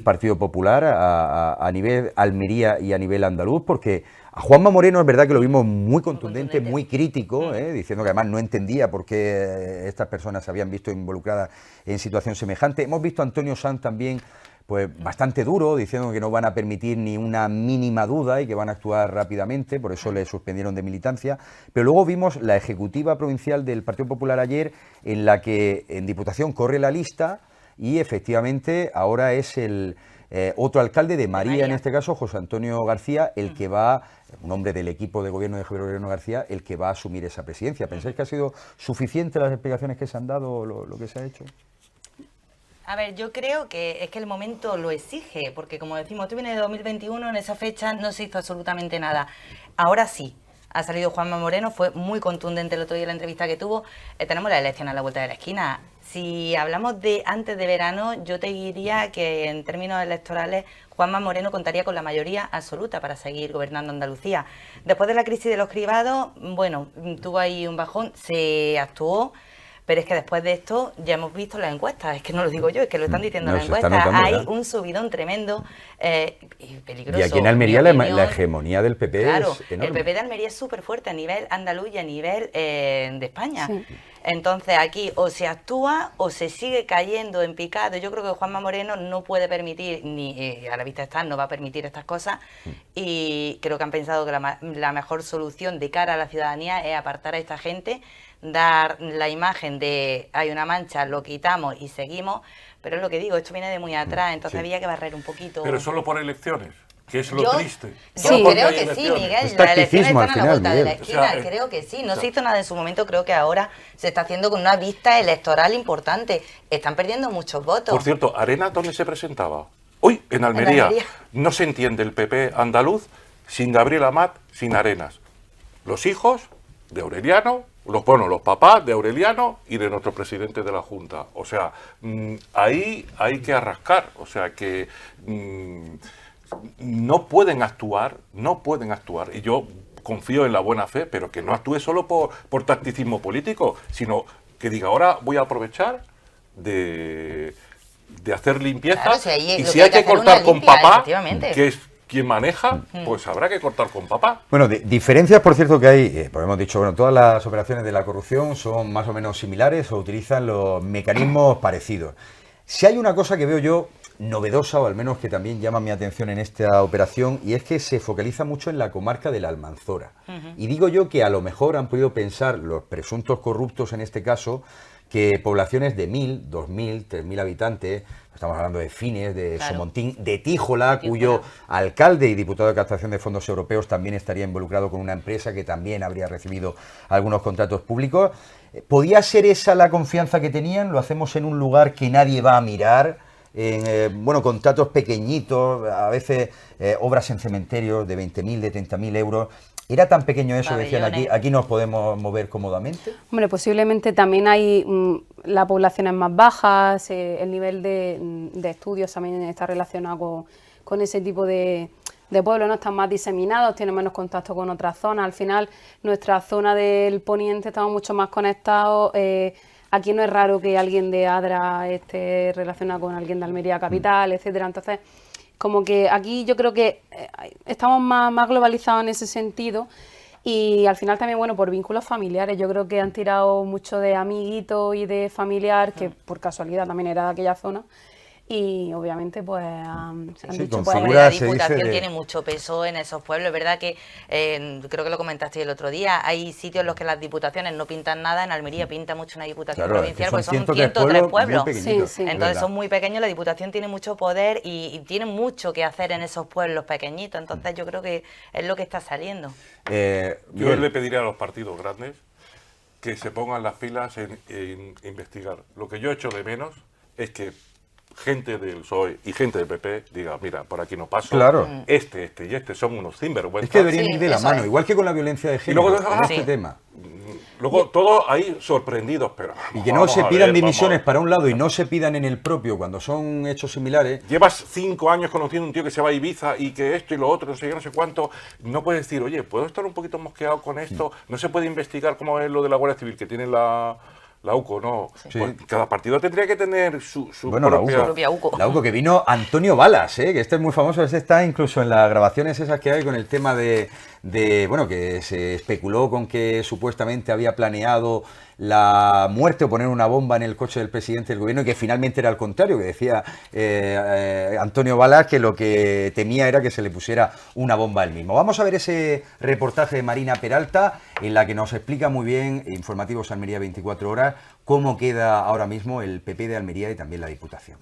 [SPEAKER 1] Partido Popular a nivel Almería y a nivel andaluz? Porque a Juanma Moreno es verdad que lo vimos muy contundente, muy crítico, diciendo que además no entendía por qué estas personas se habían visto involucradas en situación semejante. Hemos visto a Antonio Sanz también pues bastante duro, diciendo que no van a permitir ni una mínima duda y que van a actuar rápidamente, por eso le suspendieron de militancia. Pero luego vimos la ejecutiva provincial del Partido Popular ayer, en la que en Diputación corre la lista y efectivamente ahora es el otro alcalde de María, en este caso, José Antonio García, el que va, un hombre del equipo de gobierno de Javier Moreno García, el que va a asumir esa presidencia. ¿Pensáis que ha sido suficiente las explicaciones que se han dado, lo que se ha hecho?
[SPEAKER 2] A ver, yo creo que es que el momento lo exige, porque como decimos, tú vienes de 2021, en esa fecha no se hizo absolutamente nada. Ahora sí, ha salido Juanma Moreno, fue muy contundente el otro día en la entrevista que tuvo. Tenemos la elección a la vuelta de la esquina. Si hablamos de antes de verano, yo te diría que en términos electorales Juanma Moreno contaría con la mayoría absoluta para seguir gobernando Andalucía. Después de la crisis de los cribados, bueno, tuvo ahí un bajón, se actuó. Pero es que después de esto ya hemos visto las encuestas, es que no lo digo yo, es que lo están diciendo las encuestas. Hay un subidón tremendo y peligroso.
[SPEAKER 1] Y aquí en Almería la hegemonía del PP
[SPEAKER 2] claro,
[SPEAKER 1] es enorme.
[SPEAKER 2] El PP de Almería es súper fuerte a nivel andaluz y a nivel de España.
[SPEAKER 3] Sí.
[SPEAKER 2] Entonces aquí o se actúa o se sigue cayendo en picado. Yo creo que Juanma Moreno no puede permitir, ni a la vista está, no va a permitir estas cosas. Y creo que han pensado que la mejor solución de cara a la ciudadanía es apartar a esta gente, dar la imagen de hay una mancha, lo quitamos y seguimos, pero es lo que digo, esto viene de muy atrás, entonces había que barrer un poquito.
[SPEAKER 5] Pero solo por elecciones, que es lo triste.
[SPEAKER 2] Yo
[SPEAKER 5] Solo porque
[SPEAKER 2] creo
[SPEAKER 5] hay
[SPEAKER 2] que sí,
[SPEAKER 5] elecciones.
[SPEAKER 2] Miguel,
[SPEAKER 1] Es
[SPEAKER 2] las elecciones
[SPEAKER 1] tacticismo
[SPEAKER 2] están
[SPEAKER 1] al
[SPEAKER 2] a la
[SPEAKER 1] final,
[SPEAKER 2] vuelta de la
[SPEAKER 1] Miguel.
[SPEAKER 2] esquina,
[SPEAKER 5] O sea,
[SPEAKER 2] creo que sí, no
[SPEAKER 5] o sea,
[SPEAKER 2] se hizo nada en su momento, creo que ahora se está haciendo con una vista electoral importante, están perdiendo muchos votos.
[SPEAKER 5] Por cierto, ¿Arenas dónde se presentaba? Hoy, en Almería.
[SPEAKER 2] Almería.
[SPEAKER 5] No se entiende el PP andaluz sin Gabriel Amat, sin Arenas. Los hijos de Aureliano, los papás de Aureliano y de nuestro presidente de la Junta. O sea, ahí hay que arrascar. O sea, que no pueden actuar. Y yo confío en la buena fe, pero que no actúe solo por tacticismo político, sino que diga, ahora voy a aprovechar de hacer limpieza.
[SPEAKER 2] Claro, si ahí
[SPEAKER 5] y
[SPEAKER 2] lo
[SPEAKER 5] si
[SPEAKER 2] que
[SPEAKER 5] hay que
[SPEAKER 2] hacer
[SPEAKER 5] cortar
[SPEAKER 2] una
[SPEAKER 5] con
[SPEAKER 2] limpia,
[SPEAKER 5] papá,
[SPEAKER 2] efectivamente.
[SPEAKER 5] que es quien maneja, pues habrá que cortar con papá.
[SPEAKER 1] Bueno, diferencias, por cierto, que hay, pues hemos dicho, bueno, todas las operaciones de la corrupción son más o menos similares o utilizan los mecanismos parecidos. Si hay una cosa que veo yo novedosa, o al menos que también llama mi atención en esta operación, y es que se focaliza mucho en la comarca de la Almanzora. Y digo yo que a lo mejor han podido pensar los presuntos corruptos en este caso, que poblaciones de 1.000, 2.000, 3.000 habitantes, estamos hablando de Fines, de
[SPEAKER 2] Claro.
[SPEAKER 1] Somontín, de Tíjola, cuyo alcalde y diputado de captación de fondos europeos también estaría involucrado con una empresa que también habría recibido algunos contratos públicos. ¿Podía ser esa la confianza que tenían? ¿Lo hacemos en un lugar que nadie va a mirar? Bueno, contratos pequeñitos, a veces obras en cementerios de 20.000, de 30.000 euros. ¿Era tan pequeño eso? Decían aquí nos podemos mover cómodamente.
[SPEAKER 3] Hombre, posiblemente también hay la población es más baja, el nivel de estudios también está relacionado con ese tipo de pueblos, ¿no? Están más diseminados, tienen menos contacto con otras zonas. Al final, nuestra zona del poniente estamos mucho más conectados aquí no es raro que alguien de Adra esté relacionado con alguien de Almería Capital, etcétera. Entonces, como que aquí yo creo que estamos más globalizados en ese sentido. Y al final también, bueno, por vínculos familiares, yo creo que han tirado mucho de amiguito y de familiar, que por casualidad también era de aquella zona, y obviamente pues se han dicho, pues,
[SPEAKER 2] La Diputación tiene mucho peso en esos pueblos, es verdad que creo que lo comentaste el otro día, hay sitios en los que las diputaciones no pintan nada, en Almería pinta mucho una diputación provincial, porque son 103 pueblos, entonces son muy pequeños, la Diputación tiene mucho poder y tiene mucho que hacer en esos pueblos pequeñitos, entonces yo creo que es lo que está saliendo.
[SPEAKER 5] Yo le pediría a los partidos grandes que se pongan las pilas en investigar. Lo que yo echo de menos es que gente del PSOE y gente del PP diga, mira, por aquí no paso, este y este son unos sinvergüenzas.
[SPEAKER 1] Es que deberían ir de la mano, igual que con la violencia de género, en este tema.
[SPEAKER 5] Luego todos ahí sorprendidos, pero...
[SPEAKER 1] Y que no se pidan dimisiones para un lado y no se pidan en el propio cuando son hechos similares.
[SPEAKER 5] Llevas 5 años conociendo a un tío que se va a Ibiza y que esto y lo otro, no sé qué, no sé cuánto. No puedes decir, oye, ¿puedo estar un poquito mosqueado con esto? No se puede investigar cómo es lo de la Guardia Civil que tiene la UCO, ¿no? Sí. Pues cada partido tendría que tener su
[SPEAKER 1] propia UCO. La UCO, que vino Antonio Balas, que este es muy famoso, este está incluso en las grabaciones esas que hay con el tema de bueno, que se especuló con que supuestamente había planeado la muerte o poner una bomba en el coche del presidente del gobierno, y que finalmente era al contrario, que decía Antonio Balas que lo que temía era que se le pusiera una bomba a él mismo. Vamos a ver ese reportaje de Marina Peralta, en la que nos explica muy bien, Informativos Almería 24 horas, cómo queda ahora mismo el PP de Almería y también la Diputación.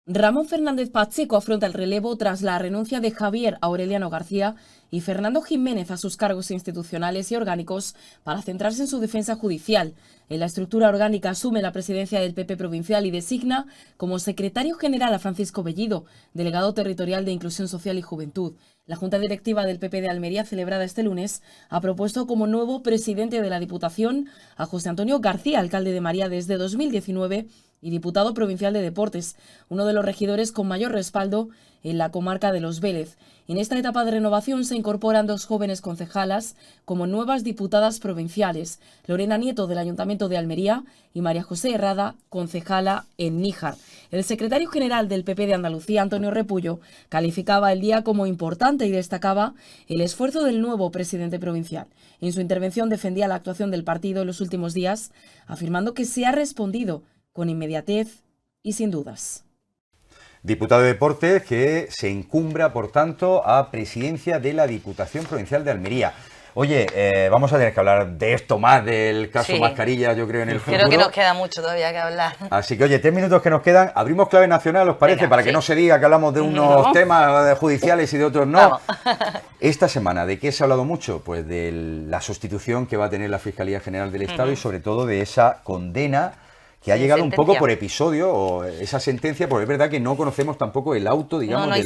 [SPEAKER 7] Ramón Fernández Pacheco afronta el relevo tras la renuncia de Javier Aureliano García y Fernando Jiménez a sus cargos institucionales y orgánicos para centrarse en su defensa judicial. En la estructura orgánica asume la presidencia del PP provincial y designa como secretario general a Francisco Bellido, delegado territorial de Inclusión Social y Juventud. La Junta Directiva del PP de Almería, celebrada este lunes, ha propuesto como nuevo presidente de la Diputación a José Antonio García, alcalde de María desde 2019 y diputado provincial de Deportes, uno de los regidores con mayor respaldo en la comarca de Los Vélez. En esta etapa de renovación se incorporan 2 jóvenes concejalas como nuevas diputadas provinciales, Lorena Nieto del Ayuntamiento de Almería y María José Herrada, concejala en Níjar. El secretario general del PP de Andalucía, Antonio Repullo, calificaba el día como importante y destacaba el esfuerzo del nuevo presidente provincial. En su intervención defendía la actuación del partido en los últimos días, afirmando que se ha respondido con inmediatez y sin dudas.
[SPEAKER 1] Diputado de Deportes que se encumbra, por tanto, a presidencia de la Diputación Provincial de Almería. Oye, vamos a tener que hablar de esto más, del caso Mascarilla, yo creo, en el futuro.
[SPEAKER 2] Creo que nos queda mucho todavía que hablar.
[SPEAKER 1] Así que, oye, 3 minutos que nos quedan. Abrimos clave nacional, ¿os parece? Para que no se diga que hablamos de unos temas judiciales y de otros no. Esta semana, ¿de qué se ha hablado mucho? Pues de la sustitución que va a tener la Fiscalía General del Estado y sobre todo de esa condena que ha llegado un poco por episodio, o esa sentencia, porque es verdad que no conocemos tampoco el auto, digamos, de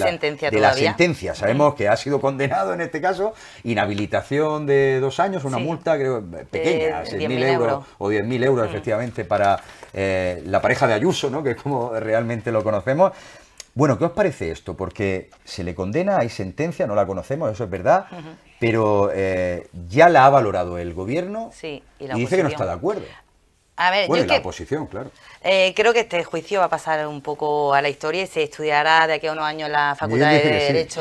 [SPEAKER 1] la sentencia. Sabemos que ha sido condenado en este caso, inhabilitación de 2 años, una multa creo pequeña, 6.000 euros o 10.000 euros efectivamente para la pareja de Ayuso, ¿no? Que es como realmente lo conocemos. Bueno, ¿qué os parece esto? Porque se le condena, hay sentencia, no la conocemos, eso es verdad, pero ya la ha valorado el gobierno y dice que no está de acuerdo.
[SPEAKER 2] A ver,
[SPEAKER 1] bueno, y la oposición, claro.
[SPEAKER 2] Creo que este juicio va a pasar un poco a la historia y se estudiará de aquí a unos años en la Facultad de Derecho.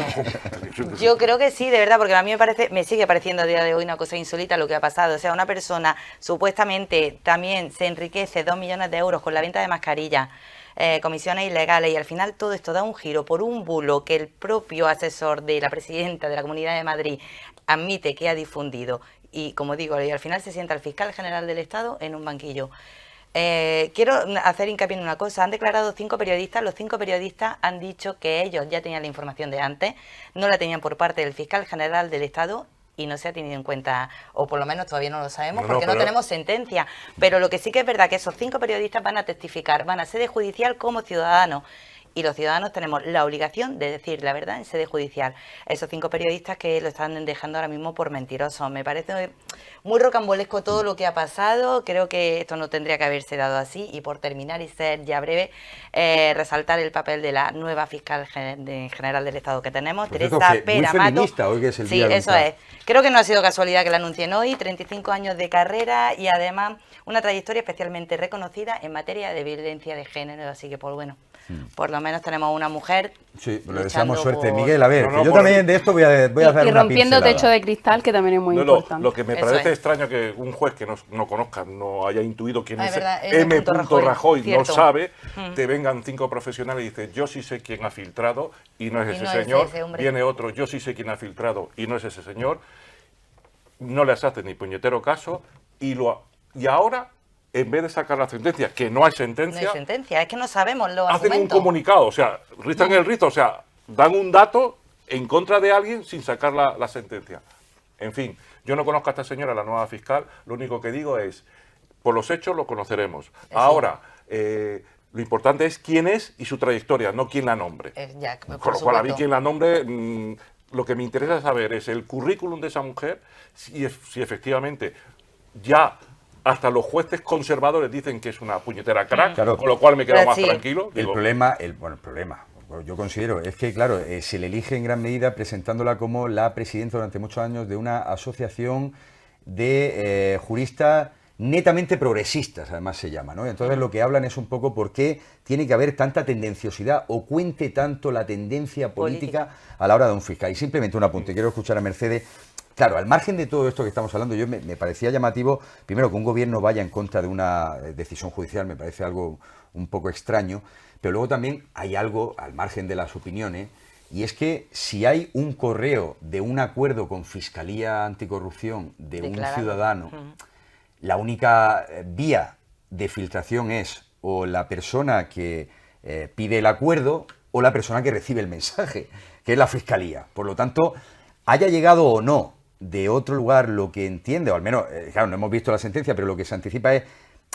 [SPEAKER 2] Yo creo que sí, de verdad, porque a mí me sigue pareciendo a día de hoy una cosa insólita lo que ha pasado. O sea, una persona supuestamente también se enriquece 2 millones de euros con la venta de mascarillas, comisiones ilegales, y al final todo esto da un giro por un bulo que el propio asesor de la presidenta de la Comunidad de Madrid admite que ha difundido. Y como digo, y al final se sienta el fiscal general del Estado en un banquillo. Quiero hacer hincapié en una cosa. Han declarado 5 periodistas. Los 5 periodistas han dicho que ellos ya tenían la información de antes, no la tenían por parte del fiscal general del Estado y no se ha tenido en cuenta, o por lo menos todavía no lo sabemos, porque no tenemos sentencia. Pero lo que sí que es verdad que esos 5 periodistas van a testificar, van a sede judicial como ciudadanos. y los ciudadanos tenemos la obligación de decir la verdad en sede judicial. Esos 5 periodistas que lo están dejando ahora mismo por mentirosos. Me parece muy rocambolesco todo lo que ha pasado. Creo que esto no tendría que haberse dado así. Y por terminar y ser ya breve, resaltar el papel de la nueva fiscal general del Estado que tenemos, Teresa Pera Mato.
[SPEAKER 1] Muy feminista hoy, que es el día
[SPEAKER 2] Sí, eso es. Creo que no ha sido casualidad que la anuncien hoy. 35 años de carrera y además una trayectoria especialmente reconocida en materia de violencia de género. Así que, pues bueno, por lo menos tenemos una mujer.
[SPEAKER 1] Sí, le deseamos suerte.
[SPEAKER 2] por...
[SPEAKER 1] Miguel, a ver,
[SPEAKER 5] No,
[SPEAKER 1] yo
[SPEAKER 5] por
[SPEAKER 1] también de esto voy a dar una pincelada.
[SPEAKER 3] Y rompiendo techo de cristal, que también es muy importante.
[SPEAKER 5] Lo que me
[SPEAKER 2] Eso
[SPEAKER 5] parece
[SPEAKER 2] es.
[SPEAKER 5] extraño que un juez que no conozca, no haya intuido quién es
[SPEAKER 2] verdad,
[SPEAKER 5] M. Rajoy, no
[SPEAKER 2] cierto.
[SPEAKER 5] sabe, te vengan 5 profesionales y dices, yo sí sé quién ha filtrado y no es ese
[SPEAKER 2] no es
[SPEAKER 5] señor.
[SPEAKER 2] ese hombre.
[SPEAKER 5] Viene otro, yo sí sé quién ha filtrado y no es ese señor. No les hace ni puñetero caso y ahora, en vez de sacar la sentencia, que no hay
[SPEAKER 2] No
[SPEAKER 5] sentencia,
[SPEAKER 2] hay sentencia, es que no sabemos los
[SPEAKER 5] hacen un
[SPEAKER 2] argumentos.
[SPEAKER 5] comunicado, o sea, rizan el rizo, o sea, dan un dato en contra de alguien sin sacar la sentencia. En fin, yo no conozco a esta señora, la nueva fiscal, lo único que digo es, por los hechos lo conoceremos. Ahora, lo importante es quién es y su trayectoria, no quién la nombre.
[SPEAKER 2] Ya, por
[SPEAKER 5] Con lo cual, a mí
[SPEAKER 2] supuesto.
[SPEAKER 5] quien la nombre, lo que me interesa saber es el currículum de esa mujer, si efectivamente ya hasta los jueces conservadores dicen que es una puñetera crack,
[SPEAKER 1] Claro.
[SPEAKER 5] con lo cual me quedo
[SPEAKER 2] Pero
[SPEAKER 5] más
[SPEAKER 2] sí.
[SPEAKER 5] tranquilo.
[SPEAKER 1] El
[SPEAKER 5] Digo,
[SPEAKER 1] problema, yo considero, es que, claro, se le elige en gran medida presentándola como la presidenta durante muchos años de una asociación de juristas netamente progresistas, además se llama, ¿no? Entonces lo que hablan es un poco por qué tiene que haber tanta tendenciosidad o cuente tanto la tendencia política a la hora de un fiscal. Y simplemente un apunte, quiero escuchar a Mercedes. Claro, al margen de todo esto que estamos hablando, me parecía llamativo, primero, que un gobierno vaya en contra de una decisión judicial, me parece algo un poco extraño, pero luego también hay algo, al margen de las opiniones, y es que si hay un correo de un acuerdo con Fiscalía Anticorrupción de un
[SPEAKER 2] Declarado.
[SPEAKER 1] ciudadano, la única vía de filtración es o la persona que pide el acuerdo o la persona que recibe el mensaje, que es la Fiscalía. Por lo tanto, haya llegado o no de otro lugar lo que entiende, o al menos, claro, no hemos visto la sentencia, pero lo que se anticipa es,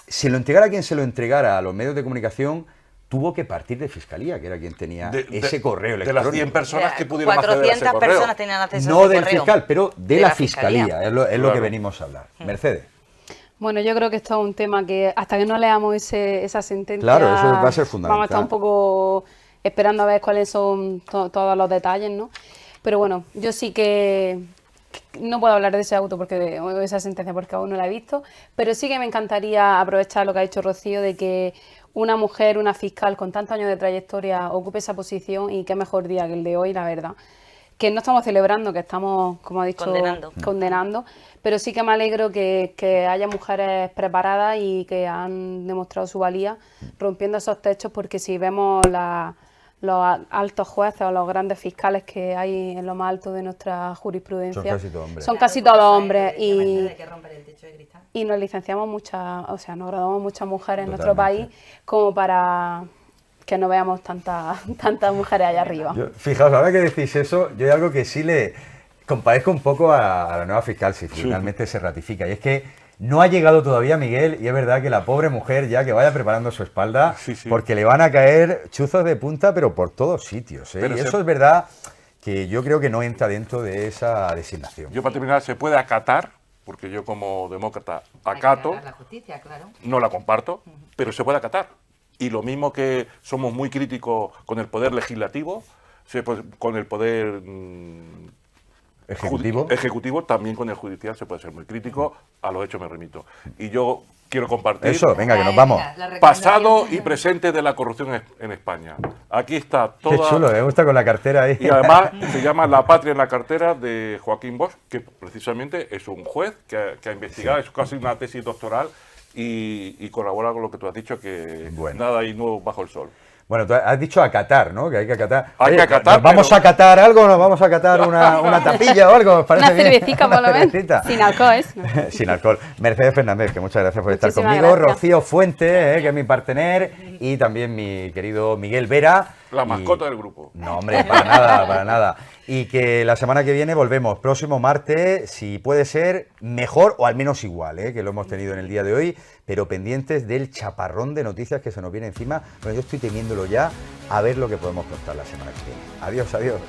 [SPEAKER 1] se lo entregara a quien se lo entregara a los medios de comunicación, tuvo que partir de Fiscalía, que era quien tenía ese correo
[SPEAKER 5] de
[SPEAKER 1] electrónico.
[SPEAKER 5] las 100 personas que pudieron acceder a ese
[SPEAKER 2] 400
[SPEAKER 5] correo.
[SPEAKER 2] personas tenían acceso a
[SPEAKER 1] No
[SPEAKER 2] ese
[SPEAKER 1] del
[SPEAKER 2] correo.
[SPEAKER 1] fiscal, pero de la Fiscalía, es lo que
[SPEAKER 5] Claro.
[SPEAKER 1] venimos a hablar. Mercedes.
[SPEAKER 3] Bueno, yo creo que esto es un tema que hasta que no leamos esa sentencia,
[SPEAKER 1] Claro, eso va a ser fundamental.
[SPEAKER 3] vamos a estar un poco esperando a ver cuáles son todos los detalles, ¿no? Pero bueno, yo sí que no puedo hablar de ese auto porque o esa sentencia porque aún no la he visto, pero sí que me encantaría aprovechar lo que ha dicho Rocío de que una mujer, una fiscal con tantos años de trayectoria ocupe esa posición y qué mejor día que el de hoy, la verdad. Que no estamos celebrando, que estamos, como ha dicho, condenando, pero sí que me alegro que haya mujeres preparadas y que han demostrado su valía rompiendo esos techos, porque si vemos los altos jueces o los grandes fiscales que hay en lo más alto de nuestra jurisprudencia,
[SPEAKER 1] Son casi todos hombres.
[SPEAKER 3] son casi todos hombres
[SPEAKER 2] y
[SPEAKER 3] y nos licenciamos muchas, o sea, nos graduamos muchas mujeres en nuestro
[SPEAKER 1] Totalmente.
[SPEAKER 3] país como para que no veamos tantas mujeres allá arriba.
[SPEAKER 1] Fijaos, ahora que decís eso, yo hay algo que sí le compadezco un poco a la nueva fiscal, si finalmente se ratifica, y es que no ha llegado todavía Miguel, y es verdad que la pobre mujer ya que vaya preparando su espalda, porque le van a caer chuzos de punta, pero por todos sitios, ¿eh?
[SPEAKER 5] Pero
[SPEAKER 1] Y eso es verdad que yo creo que no entra dentro de esa designación.
[SPEAKER 5] Yo, para terminar, se puede acatar, porque yo como demócrata acato,
[SPEAKER 2] la justicia, claro.
[SPEAKER 5] no la comparto, pero se puede acatar. Y lo mismo que somos muy críticos con el poder legislativo, con el poder ejecutivo, también con el judicial se puede ser muy crítico, a los hechos me remito. Y yo quiero compartir
[SPEAKER 1] Eso, venga, que nos vamos.
[SPEAKER 5] pasado y presente de la corrupción en España. Aquí está toda...
[SPEAKER 1] Qué chulo, me gusta con la cartera ahí.
[SPEAKER 5] Y además se llama La patria en la cartera, de Joaquín Bosch, que precisamente es un juez que ha investigado, es casi una tesis doctoral y colabora con lo que tú has dicho, que nada hay nuevo bajo el sol.
[SPEAKER 1] Bueno, tú has dicho acatar, ¿no? Que hay que acatar.
[SPEAKER 5] Hay que acatar,
[SPEAKER 1] ¿nos vamos a acatar algo? ¿Nos vamos a acatar una tapilla o algo? ¿Os parece
[SPEAKER 3] Una
[SPEAKER 1] bien?
[SPEAKER 3] cervecita, por lo menos.
[SPEAKER 1] Cervecita.
[SPEAKER 3] Sin alcohol, ¿eh?
[SPEAKER 1] Sin alcohol. Mercedes Fernández, que muchas gracias por estar
[SPEAKER 3] Muchísimas
[SPEAKER 1] conmigo.
[SPEAKER 3] gracias.
[SPEAKER 1] Rocío Fuente, que es mi partener, y también mi querido Miguel Vera.
[SPEAKER 5] La mascota del grupo.
[SPEAKER 1] No, hombre, para nada, para nada. Y que la semana que viene volvemos, próximo martes, si puede ser mejor o al menos igual, que lo hemos tenido en el día de hoy, pero pendientes del chaparrón de noticias que se nos viene encima. Bueno, yo estoy temiéndolo ya, a ver lo que podemos contar la semana que viene. Adiós, adiós.